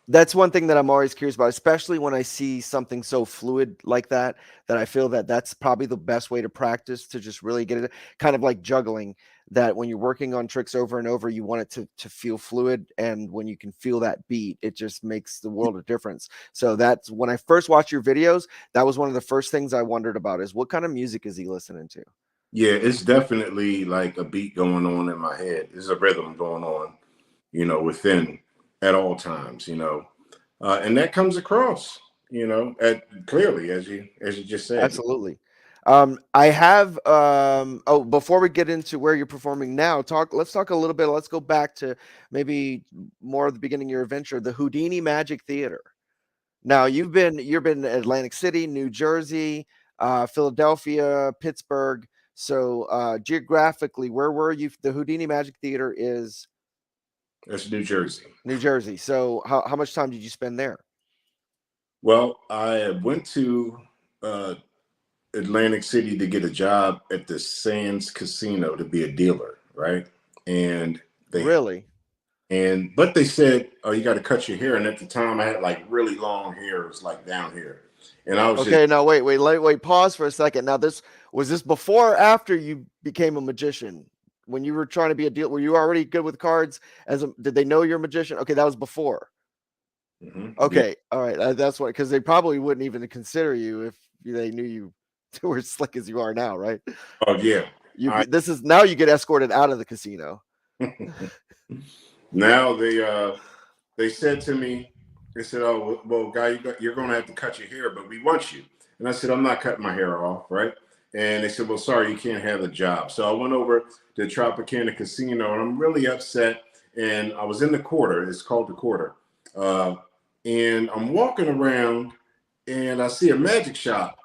That's one thing that I'm always curious about, especially when I see something so fluid like that, that I feel that that's probably the best way to practice, to just really get it, kind of like juggling, that when you're working on tricks over and over, you want it to feel fluid. And when you can feel that beat, it just makes the world of difference. So that's when I first watched your videos, that was one of the first things I wondered about, is what kind of music is he listening to? Yeah, it's definitely like a beat going on in my head. There's a rhythm going on, within at all times, and that comes across, clearly, as you just said. Absolutely. I have before we get into where you're performing now, let's talk a little bit. Let's go back to maybe more of the beginning of your adventure, the Houdini Magic Theater. Now you've been Atlantic City, New Jersey, Philadelphia, Pittsburgh. So geographically, where were you? The Houdini Magic Theater is That's New Jersey. New Jersey. So how much time did you spend there? Well, I went to Atlantic City to get a job at the Sands Casino to be a dealer, right? And but they said, "Oh, you got to cut your hair." And at the time, I had like really long hair. It was like down here, and I was okay. Now wait. Pause for a second. Now was this before or after you became a magician? When you were trying to be a dealer, were you already good with cards? Did they know you're a magician? Okay, that was before. Okay, all right. That's why, because they probably wouldn't even consider you if they knew you were as slick as you are now, right? Oh yeah. This is now you get escorted out of the casino. Now they said to me, they said, "Oh, well, guy, you're going to have to cut your hair, but we want you." And I said, "I'm not cutting my hair off, right?" And they said, "Well, sorry, you can't have the job." So I went over to Tropicana Casino, and I'm really upset. And I was in the quarter. It's called the quarter. And I'm walking around, and I see a magic shop,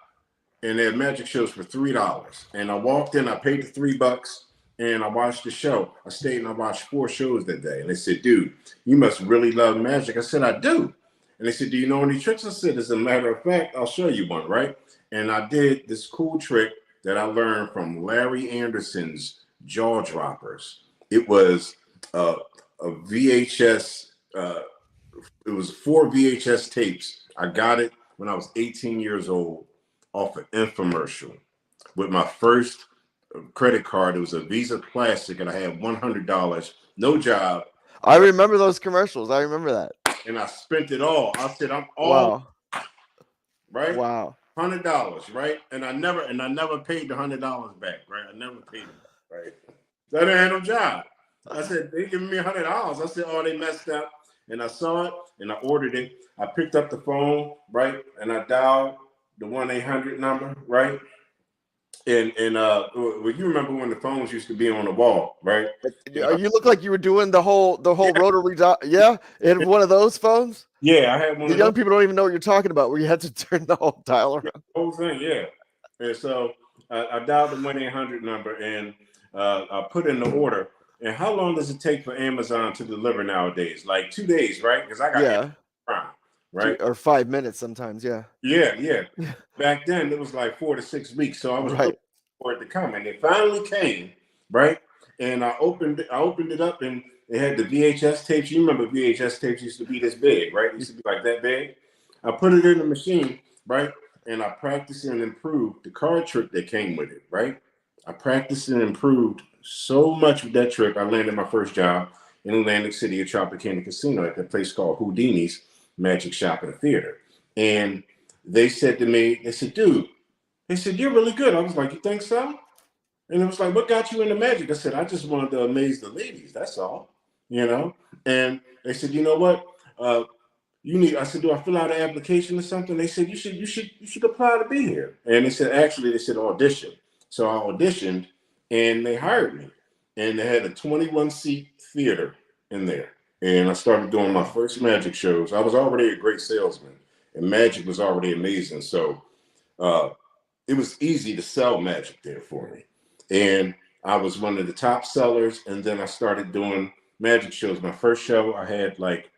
and they have magic shows for $3. And I walked in, I paid the $3, and I watched the show. I stayed and I watched 4 shows that day. And they said, "Dude, you must really love magic." I said, "I do." And they said, "Do you know any tricks?" I said, "As a matter of fact, I'll show you one," right? And I did this cool trick that I learned from Larry Anderson's Jaw Droppers. It was a VHS, it was 4 VHS tapes. I got it when I was 18 years old off an infomercial with my first credit card. It was a Visa Classic, and I had $100, no job. I remember those commercials. I remember that. And I spent it all. I said, "I'm all wow." Right. Wow. $100, right? And I never paid the $100 back, right? I never paid them, right? So I didn't have no job. I said, "They giving me $100." I said, "Oh, they messed up." And I saw it and I ordered it. I picked up the phone, right? And I dialed the 1-800 number, right? And well, you remember when the phones used to be on the wall, right? You look like you were doing the whole rotary yeah, in one of those phones. Yeah, I had one. The young people don't even know what you're talking about, where you had to turn the whole dial around. The whole thing, yeah. And so I dialed the 1-800 number, and I put in the order. And how long does it take for Amazon to deliver nowadays? Like 2 days, right? Because I got Prime, right? Or 5 minutes sometimes, yeah. Yeah. Back then, it was like 4 to 6 weeks. So I was looking for it to come, and it finally came, right? And I opened it up, and it had the VHS tapes. You remember VHS tapes used to be this big, right? It used to be like that big. I put it in the machine, right? And I practiced and improved the card trick that came with it, right? I practiced and improved so much with that trick. I landed my first job in Atlantic City at Tropicana Casino at a place called Houdini's Magic Shop and Theater. And they said to me, they said, "Dude," they said, "you're really good." I was like, "You think so?" And it was like, "What got you into magic?" I said, "I just wanted to amaze the ladies. That's all, you know?" And they said, "You know what? I said, "Do I fill out an application or something?" They said, you should apply to be here." And they said, actually, they said audition. So I auditioned, and they hired me. And they had a 21-seat theater in there. And I started doing my first magic shows. I was already a great salesman, and magic was already amazing. So it was easy to sell magic there for me. And I was one of the top sellers. And then I started doing magic shows. My first show, I had like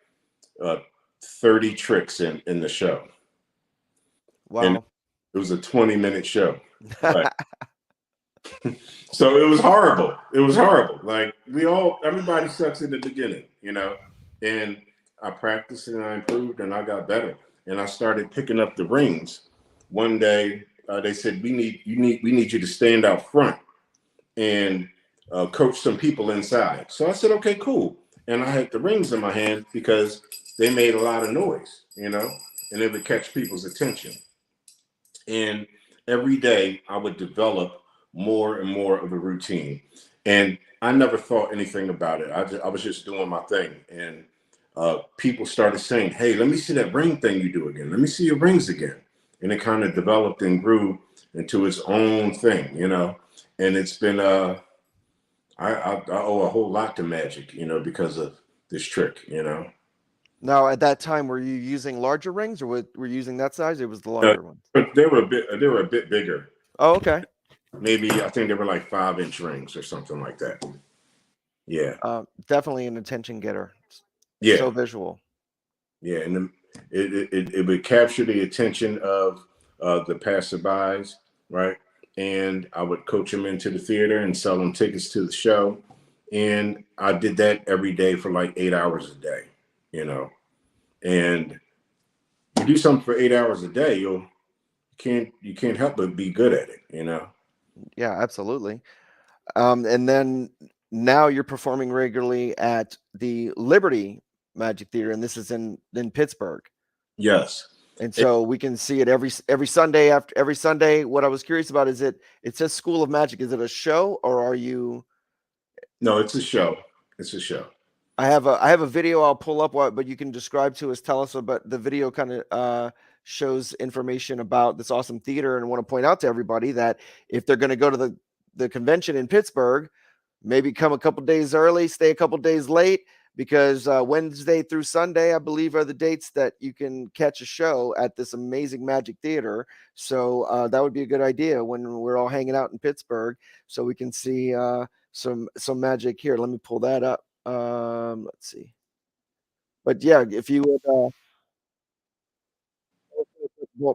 30 tricks in the show. Wow. And it was a 20-minute show. Like, so it was horrible. It was horrible. Like everybody sucks in the beginning, you know. And I practiced and I improved and I got better. And I started picking up the rings. One day they said, we need you to stand out front and coach some people inside. So I said, "Okay, cool." And I had the rings in my hand because they made a lot of noise, you know, and it would catch people's attention. And every day I would develop more and more of a routine. And I never thought anything about it. I was just doing my thing. And people started saying, "Hey, let me see that ring thing you do again. Let me see your rings again." And it kind of developed and grew into its own thing, you know. And it's been, I owe a whole lot to magic, you know, because of this trick, you know. Now, at that time, were you using larger rings, or were you using that size? It was the larger ones. But they were a bit bigger. Oh, okay. maybe I think they were like 5-inch rings or something like that. Yeah. Definitely an attention getter. Yeah. So visual. Yeah, and it would capture the attention of the passerbys, right? And I would coach them into the theater and sell them tickets to the show. And I did that every day for like 8 hours a day, you know. And you do something for 8 hours a day, you can't help but be good at it, you know. Yeah, absolutely. And then now you're performing regularly at the Liberty Magic Theater, and this is in Pittsburgh. Yes. And so we can see it every Sunday. After every Sunday, what I was curious about is it says School of Magic. Is it a show, or are you? No, it's a show. It's a show. I have a video I'll pull up, but you can describe to us. Tell us about the video. Kind of shows information about this awesome theater, and want to point out to everybody that if they're going to go to the convention in Pittsburgh, maybe come a couple days early, stay a couple days late, because Wednesday through Sunday, I believe, are the dates that you can catch a show at this amazing Magic Theater. So that would be a good idea when we're all hanging out in Pittsburgh, so we can see some magic here. Let me pull that up. Let's see. But yeah, if you would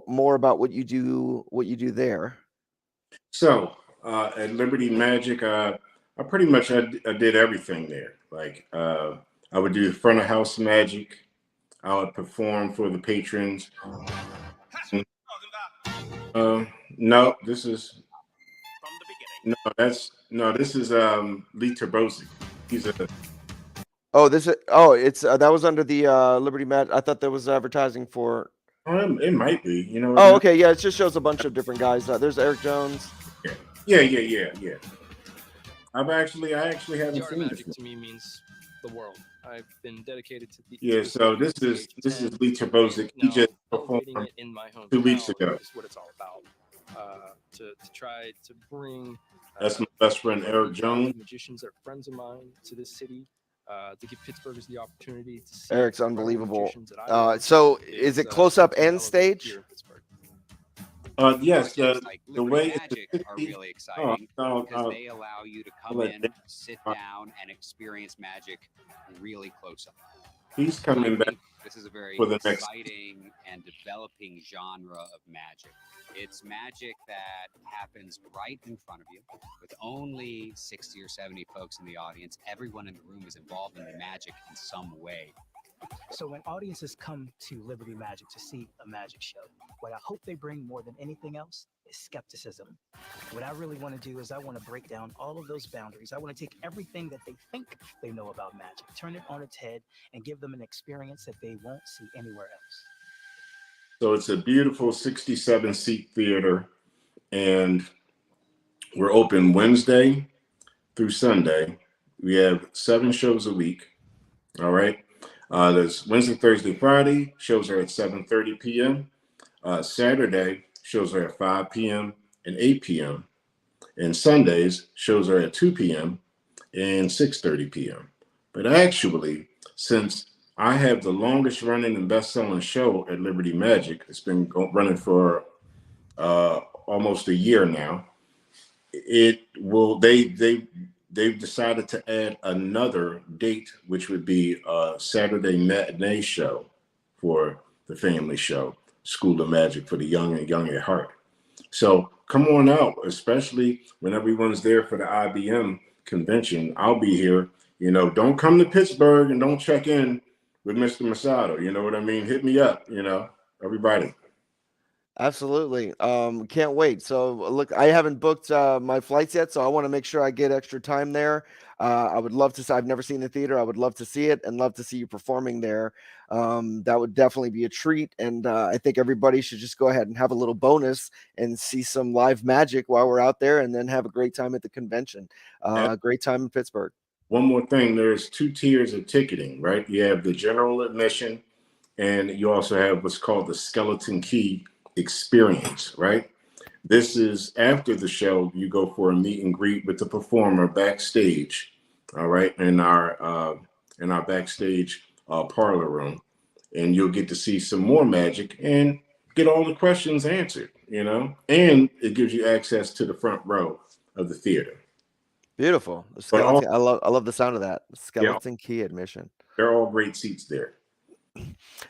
more about what you do there. So at Liberty Magic, I pretty much I did everything there. Like I would do front of house magic. I would perform for the patrons. No, this is this is Lee Terbosi. He's a It's that was under the Liberty Magic. I thought that was advertising for. it might be, you know. Oh, okay, yeah. It just shows a bunch of different guys. There's Eric Jones. Yeah. I actually haven't seen magic this. To me means the world. I've been dedicated to the. Yeah, so this is Lee Terbosi. He just performed it in my home 2 weeks ago. is what it's all about. To try to bring. That's my best friend Eric Jones. Magicians that are friends of mine to this city. To give Pittsburghers the opportunity to see. Eric's unbelievable. So is it close up and stage? Yes, like the way Magic are really exciting because they allow you to come in, sit down, and experience magic really close up. He's coming back. This is a very for the exciting and developing genre of magic. It's magic that happens right in front of you with only 60 or 70 folks in the audience. Everyone in the room is involved in the magic in some way. So when audiences come to Liberty Magic to see a magic show, what I hope they bring more than anything else is skepticism. What I really want to do is I want to break down all of those boundaries. I want to take everything that they think they know about magic, turn it on its head, and give them an experience that they won't see anywhere else. So it's a beautiful 67-seat theater, and we're open Wednesday through Sunday. We have 7 shows a week. All right. There's Wednesday, Thursday, Friday. Shows are at 7:30 p.m. Saturday, shows are at 5 p.m. and 8 p.m. And Sundays, shows are at 2 p.m. and 6:30 p.m. But actually, since I have the longest running and best-selling show at Liberty Magic, it's been running for almost a year now. They've decided to add another date, which would be a Saturday matinee show for the family show, School of Magic for the young and young at heart. So come on out, especially when everyone's there for the IBM convention. I'll be here. You know, don't come to Pittsburgh and don't check in with Mr. Messado. You know what I mean? Hit me up, you know, everybody. Absolutely. Can't wait. So look, I haven't booked my flights yet, so I want to make sure I get extra time there. I would love to see, I've never seen the theater. I would love to see it and love to see you performing there. That would definitely be a treat. And I think everybody should just go ahead and have a little bonus and see some live magic while we're out there, and then have a great time at the convention. Great time in Pittsburgh. One more thing, there's 2 tiers of ticketing, right? You have the general admission, and you also have what's called the skeleton key experience, right? This is after the show. You go for a meet and greet with the performer backstage, all right, in our backstage parlor room, and you'll get to see some more magic and get all the questions answered. you know, and it gives you access to the front row of the theater. Beautiful. The But all, skeleton. I love the sound of that. yeah, Skeleton key admission. they're all great seats there.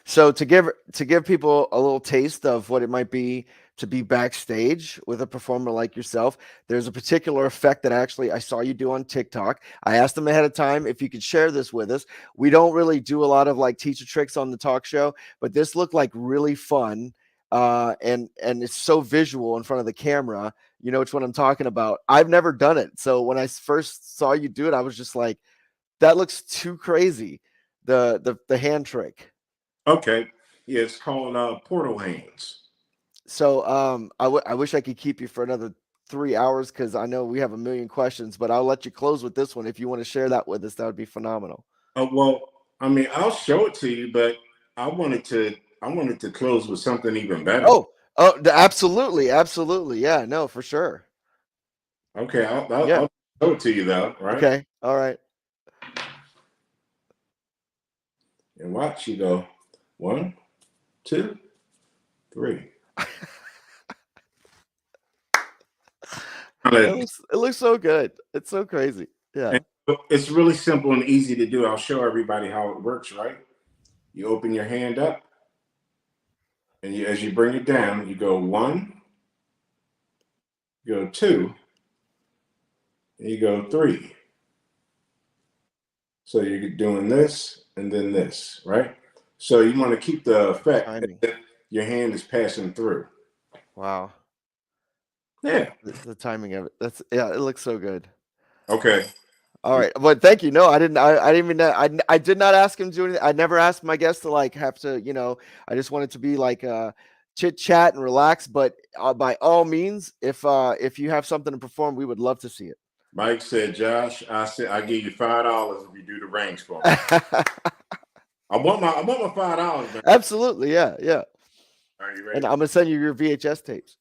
So to give people a little taste of what it might be to be backstage with a performer like yourself, there's a particular effect that actually I saw you do on TikTok. I asked them ahead of time if you could share this with us. We don't really do a lot of like teacher tricks on the talk show, but this looked like really fun. And it's so visual in front of the camera. You know which one I'm talking about. I've never done it. So when I first saw you do it, I was just like, that looks too crazy. The hand trick. Okay. Yeah, it's called Portal Hands. So I wish I could keep you for another 3 hours because I know we have a million questions, but I'll let you close with this one. If you want to share that with us, that would be phenomenal. Well, I mean, I'll show it to you, but I wanted to close with something even better. Oh, absolutely, absolutely. Yeah, no, for sure. Okay, I'll show it to you though, right? Okay, all right. And watch, you go 1, 2, 3. It looks so good. It's so crazy. Yeah. And it's really simple and easy to do. I'll show everybody how it works, right? You open your hand up, and as you bring it down, you go 1, you go 2, and you go 3. So you're doing this and then this, right? So you want to keep the effect that your hand is passing through. Wow. Yeah. The timing of it. It looks so good. Okay. All right, but thank you. No, I didn't even. I did not ask him to do anything. I never asked my guests to like have to. I just wanted to be like chit chat and relax. But by all means, if you have something to perform, we would love to see it. Mike said, Josh, I give you $5 if you do the rings for me. I want my $5. Man. Absolutely, yeah. Are you ready? And I'm gonna send you your VHS tapes.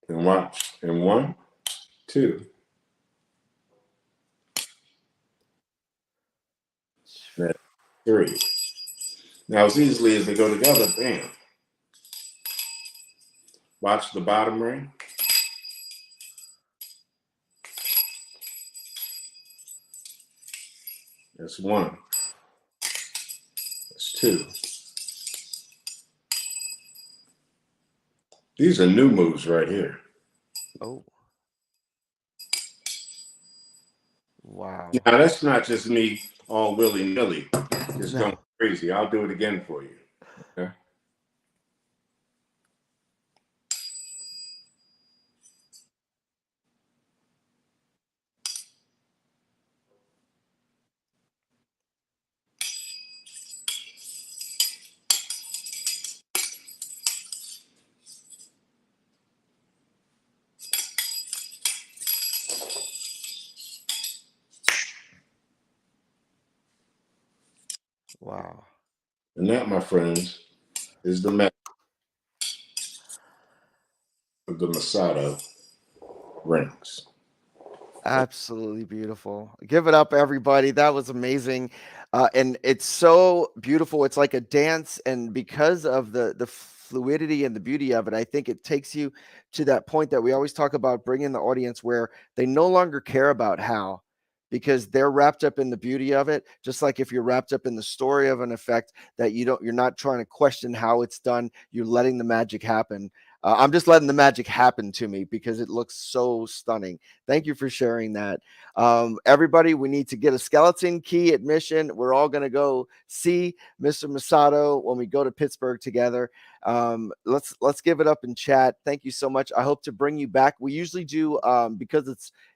And watch. And 1, 2. That's 3. Now, as easily as they go together, bam. Watch the bottom ring. That's 1. That's 2. These are new moves right here. Oh. Wow. Yeah, that's not just me all willy-nilly, just going crazy. I'll do it again for you. Okay. Wow. And that, my friends, is the magic of the Messado Rings. Absolutely beautiful. Give it up, everybody. That was amazing. And it's so beautiful. It's like a dance. And because of the fluidity and the beauty of it, I think it takes you to that point that we always talk about, bringing the audience where they no longer care about how, because they're wrapped up in the beauty of it. Just like if you're wrapped up in the story of an effect, that you're not trying to question how it's done. You're letting the magic happen. I'm just letting the magic happen to me because it looks so stunning. Thank you for sharing that. Everybody, we need to get a skeleton key admission. We're all going to go see Mr. Messado when we go to Pittsburgh together. Let's give it up in chat. Thank you so much. I hope to bring you back. We usually do, because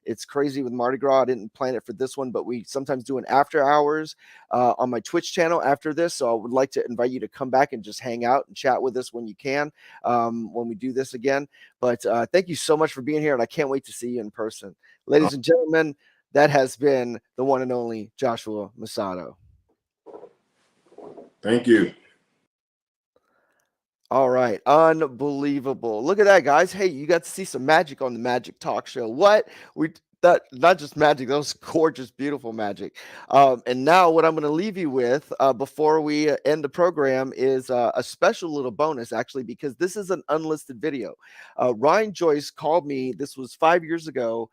it's crazy with Mardi Gras. I didn't plan it for this one, but we sometimes do an after hours on my Twitch channel after this. So I would like to invite you to come back and just hang out and chat with us when you can, when we do this again. But thank you so much for being here, and I can't wait to see you in person. Ladies and gentlemen, that has been the one and only Joshua Messado. Thank you. All right. Unbelievable. Look at that, guys. Hey, you got to see some magic on the Magic Talk Show. What? that not just magic, that was gorgeous, beautiful magic. And now what I'm going to leave you with before we end the program is a special little bonus, actually, because this is an unlisted video. Ryan Joyce called me. This was 5 years ago,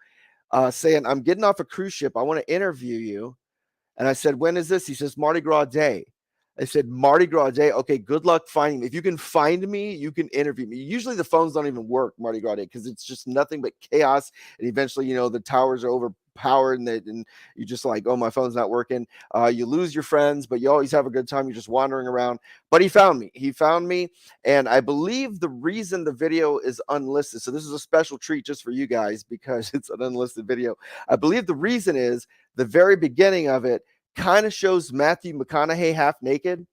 saying, I'm getting off a cruise ship. I want to interview you. And I said, when is this? He says, Mardi Gras Day. I said, Mardi Gras Day. Okay, good luck finding me. If you can find me, you can interview me. Usually the phones don't even work Mardi Gras Day because it's just nothing but chaos. And eventually, you know, the towers are overpowered and you're just like, oh, my phone's not working. You lose your friends, but you always have a good time. You're just wandering around. But he found me. He found me. And I believe the reason the video is unlisted, so this is a special treat just for you guys because it's an unlisted video. I believe the reason is the very beginning of it kind of shows Matthew McConaughey half naked.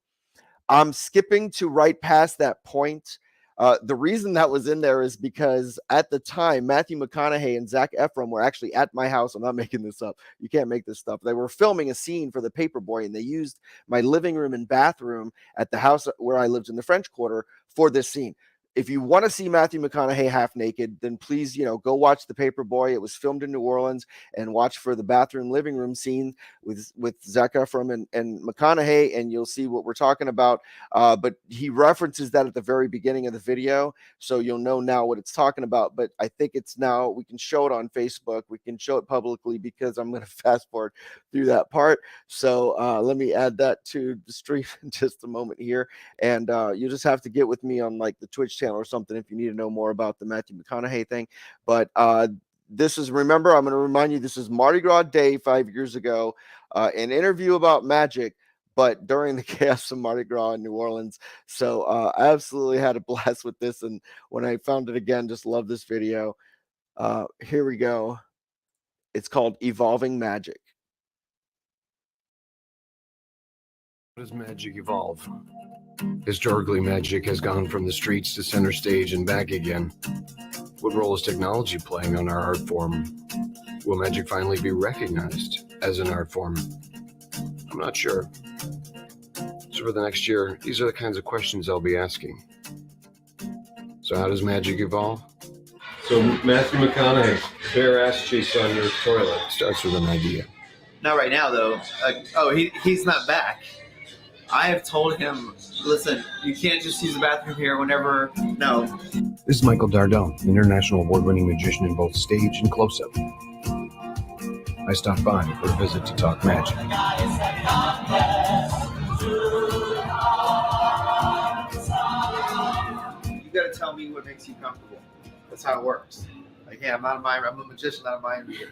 I'm skipping to right past that point. The reason that was in there is because at the time, Matthew McConaughey and Zac Efron were actually at my house. I'm not making this up. You can't make this stuff. They were filming a scene for The Paperboy, and they used my living room and bathroom at the house where I lived in the French Quarter for this scene. If you want to see Matthew McConaughey half naked, then please, you know, go watch The Paperboy. It was filmed in New Orleans, and watch for the bathroom living room scene with Zac Efron and McConaughey, and you'll see what we're talking about. But he references that at the very beginning of the video, so you'll know now what it's talking about. But I think it's now we can show it on Facebook. We can show it publicly because I'm going to fast forward through that part. So let me add that to the stream in just a moment here, and you just have to get with me on like the Twitch channel or something if you need to know more about the Matthew McConaughey thing. But this is, remember, I'm going to remind you, this is Mardi Gras Day 5 years ago, an interview about magic, but during the chaos of Mardi Gras in New Orleans. So I absolutely had a blast with this, and when I found it again, just love this video. Here we go. It's called Evolving Magic. How does magic evolve? Historically, magic has gone from the streets to center stage and back again. What role is technology playing on our art form? Will magic finally be recognized as an art form? I'm not sure. So for the next year, these are the kinds of questions I'll be asking. So how does magic evolve? So Matthew McConaughey, bare ass cheeks on your toilet. Starts with an idea. Not right now, though. He's not back. I have told him, listen, you can't just use the bathroom here whenever. No. This is Michael Dardone, an international award-winning magician in both stage and close-up. I stopped by for a visit to talk magic. You got to tell me what makes you comfortable. That's how it works. Like, yeah, I'm a magician, not a mind reader.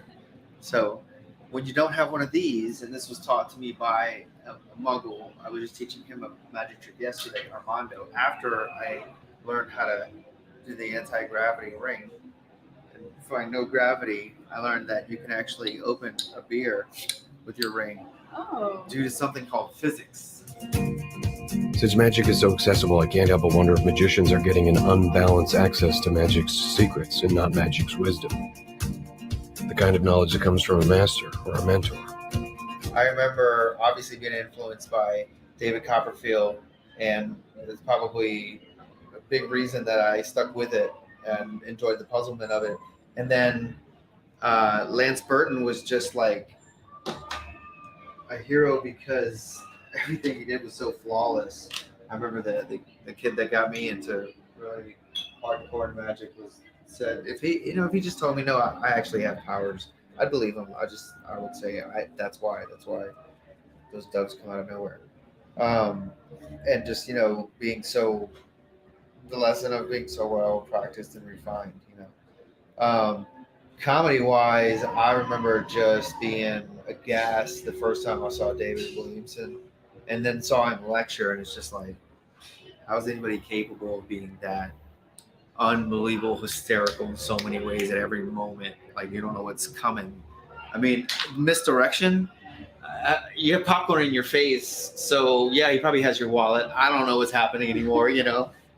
So when you don't have one of these, and this was taught to me by a muggle, I was just teaching him a magic trick yesterday, Armando, after I learned how to do the anti-gravity ring. And find no gravity, I learned that you can actually open a beer with your ring due to something called physics. Since magic is so accessible, I can't help but wonder if magicians are getting an unbalanced access to magic's secrets and not magic's wisdom. The kind of knowledge that comes from a master or a mentor. I remember obviously being influenced by David Copperfield, and it's probably a big reason that I stuck with it and enjoyed the puzzlement of it. And then Lance Burton was just like a hero because everything he did was so flawless. I remember the kid that got me into really hardcore magic said if he just told me no, I actually have powers, I'd believe him. I would say that's why those doves come out of nowhere. And just being so, the lesson of being so well practiced and refined. Comedy wise, I remember just being aghast the first time I saw David Williamson, and then saw him lecture, and it's just like, how is anybody capable of being that unbelievable, hysterical in so many ways at every moment? Like, you don't know what's coming. I mean, misdirection. You have popcorn in your face, so yeah, he probably has your wallet. I don't know what's happening anymore. He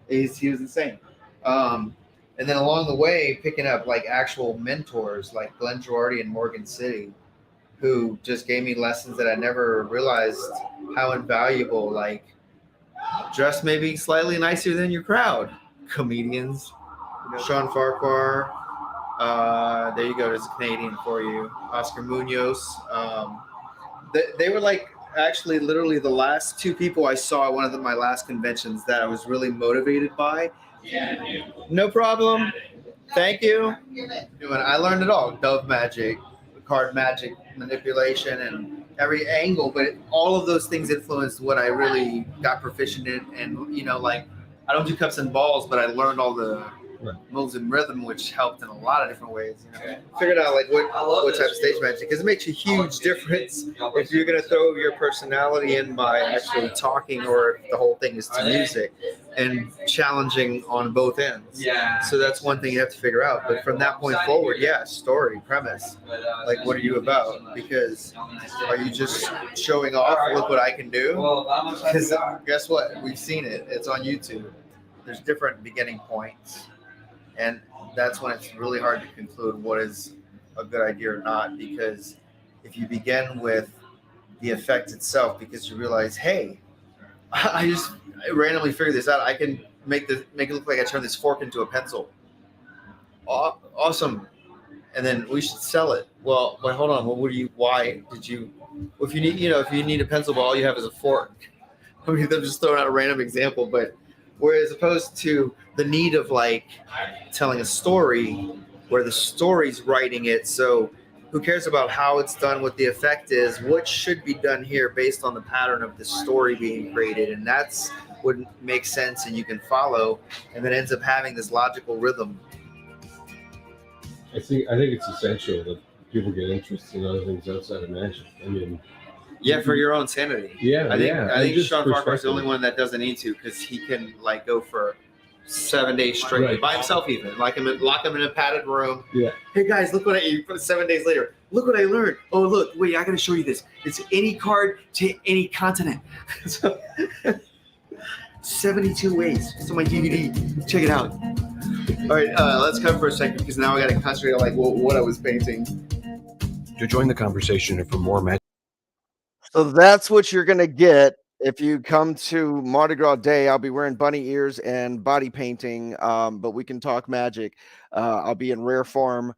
was insane. And then along the way, picking up like actual mentors like Glenn Girardi and Morgan City, who just gave me lessons that I never realized how invaluable. Like, dress maybe slightly nicer than your crowd. Comedians, Sean Farquhar, There you go. There's a Canadian for you. Oscar Munoz. They were like actually literally the last two people I saw at one of my last conventions that I was really motivated by. No problem. Thank you. And I learned it all: dove magic, card magic, manipulation, and every angle. But all of those things influenced what I really got proficient in. And like I don't do cups and balls, but I learned all the moves and rhythm, which helped in a lot of different ways. Figured out like what type of stage magic, because it makes a huge difference if you're going to throw your personality in by actually talking, or if the whole thing is to music and challenging on both ends. So that's one thing you have to figure out. But from that point forward, story, premise, like what are you about? Because are you just showing off? Look what I can do. Because guess what? We've seen it. It's on YouTube. There's different beginning points. And that's when it's really hard to conclude what is a good idea or not, because if you begin with the effect itself, because you realize, hey, I randomly figured this out. I can make it look like I turned this fork into a pencil. Awesome. And then we should sell it. Well, wait, hold on. Why did you? If you need a pencil ball, all you have is a fork. I mean, I'm just throwing out a random example, but whereas opposed to the need of like telling a story where the story's writing it. So who cares about how it's done, what the effect is, what should be done here based on the pattern of the story being created. And that's what makes sense and you can follow, and then ends up having this logical rhythm. I think it's essential that people get interested in other things outside of magic. I mean, for your own sanity. I think Sean Farquhar's the only one that doesn't need to, because he can like go for 7 days straight by himself, even lock him in a padded room. Hey guys, look what 7 days later. Look what I learned. Oh look, wait, I gotta show you this. It's any card to any continent. So 72 ways. It's on my DVD. Check it out. All right, let's cut for a second, because now I gotta concentrate on like what I was painting. To join the conversation and for more magic. So that's what you're going to get if you come to Mardi Gras Day. I'll be wearing bunny ears and body painting, but we can talk magic. I'll be in rare form.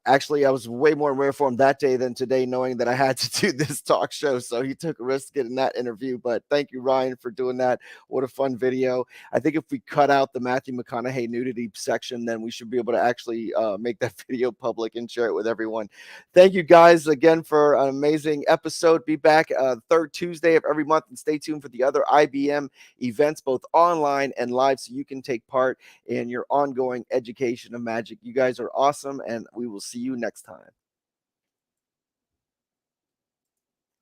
Actually, I was way more in rare form that day than today, knowing that I had to do this talk show. So he took a risk getting that interview. But thank you, Ryan, for doing that. What a fun video. I think if we cut out the Matthew McConaughey nudity section, then we should be able to actually make that video public and share it with everyone. Thank you guys again for an amazing episode. Be back third Tuesday of every month, and stay tuned for the other IBM events, both online and live, so you can take part in your ongoing education of magic. You guys are awesome, and we will see you next time.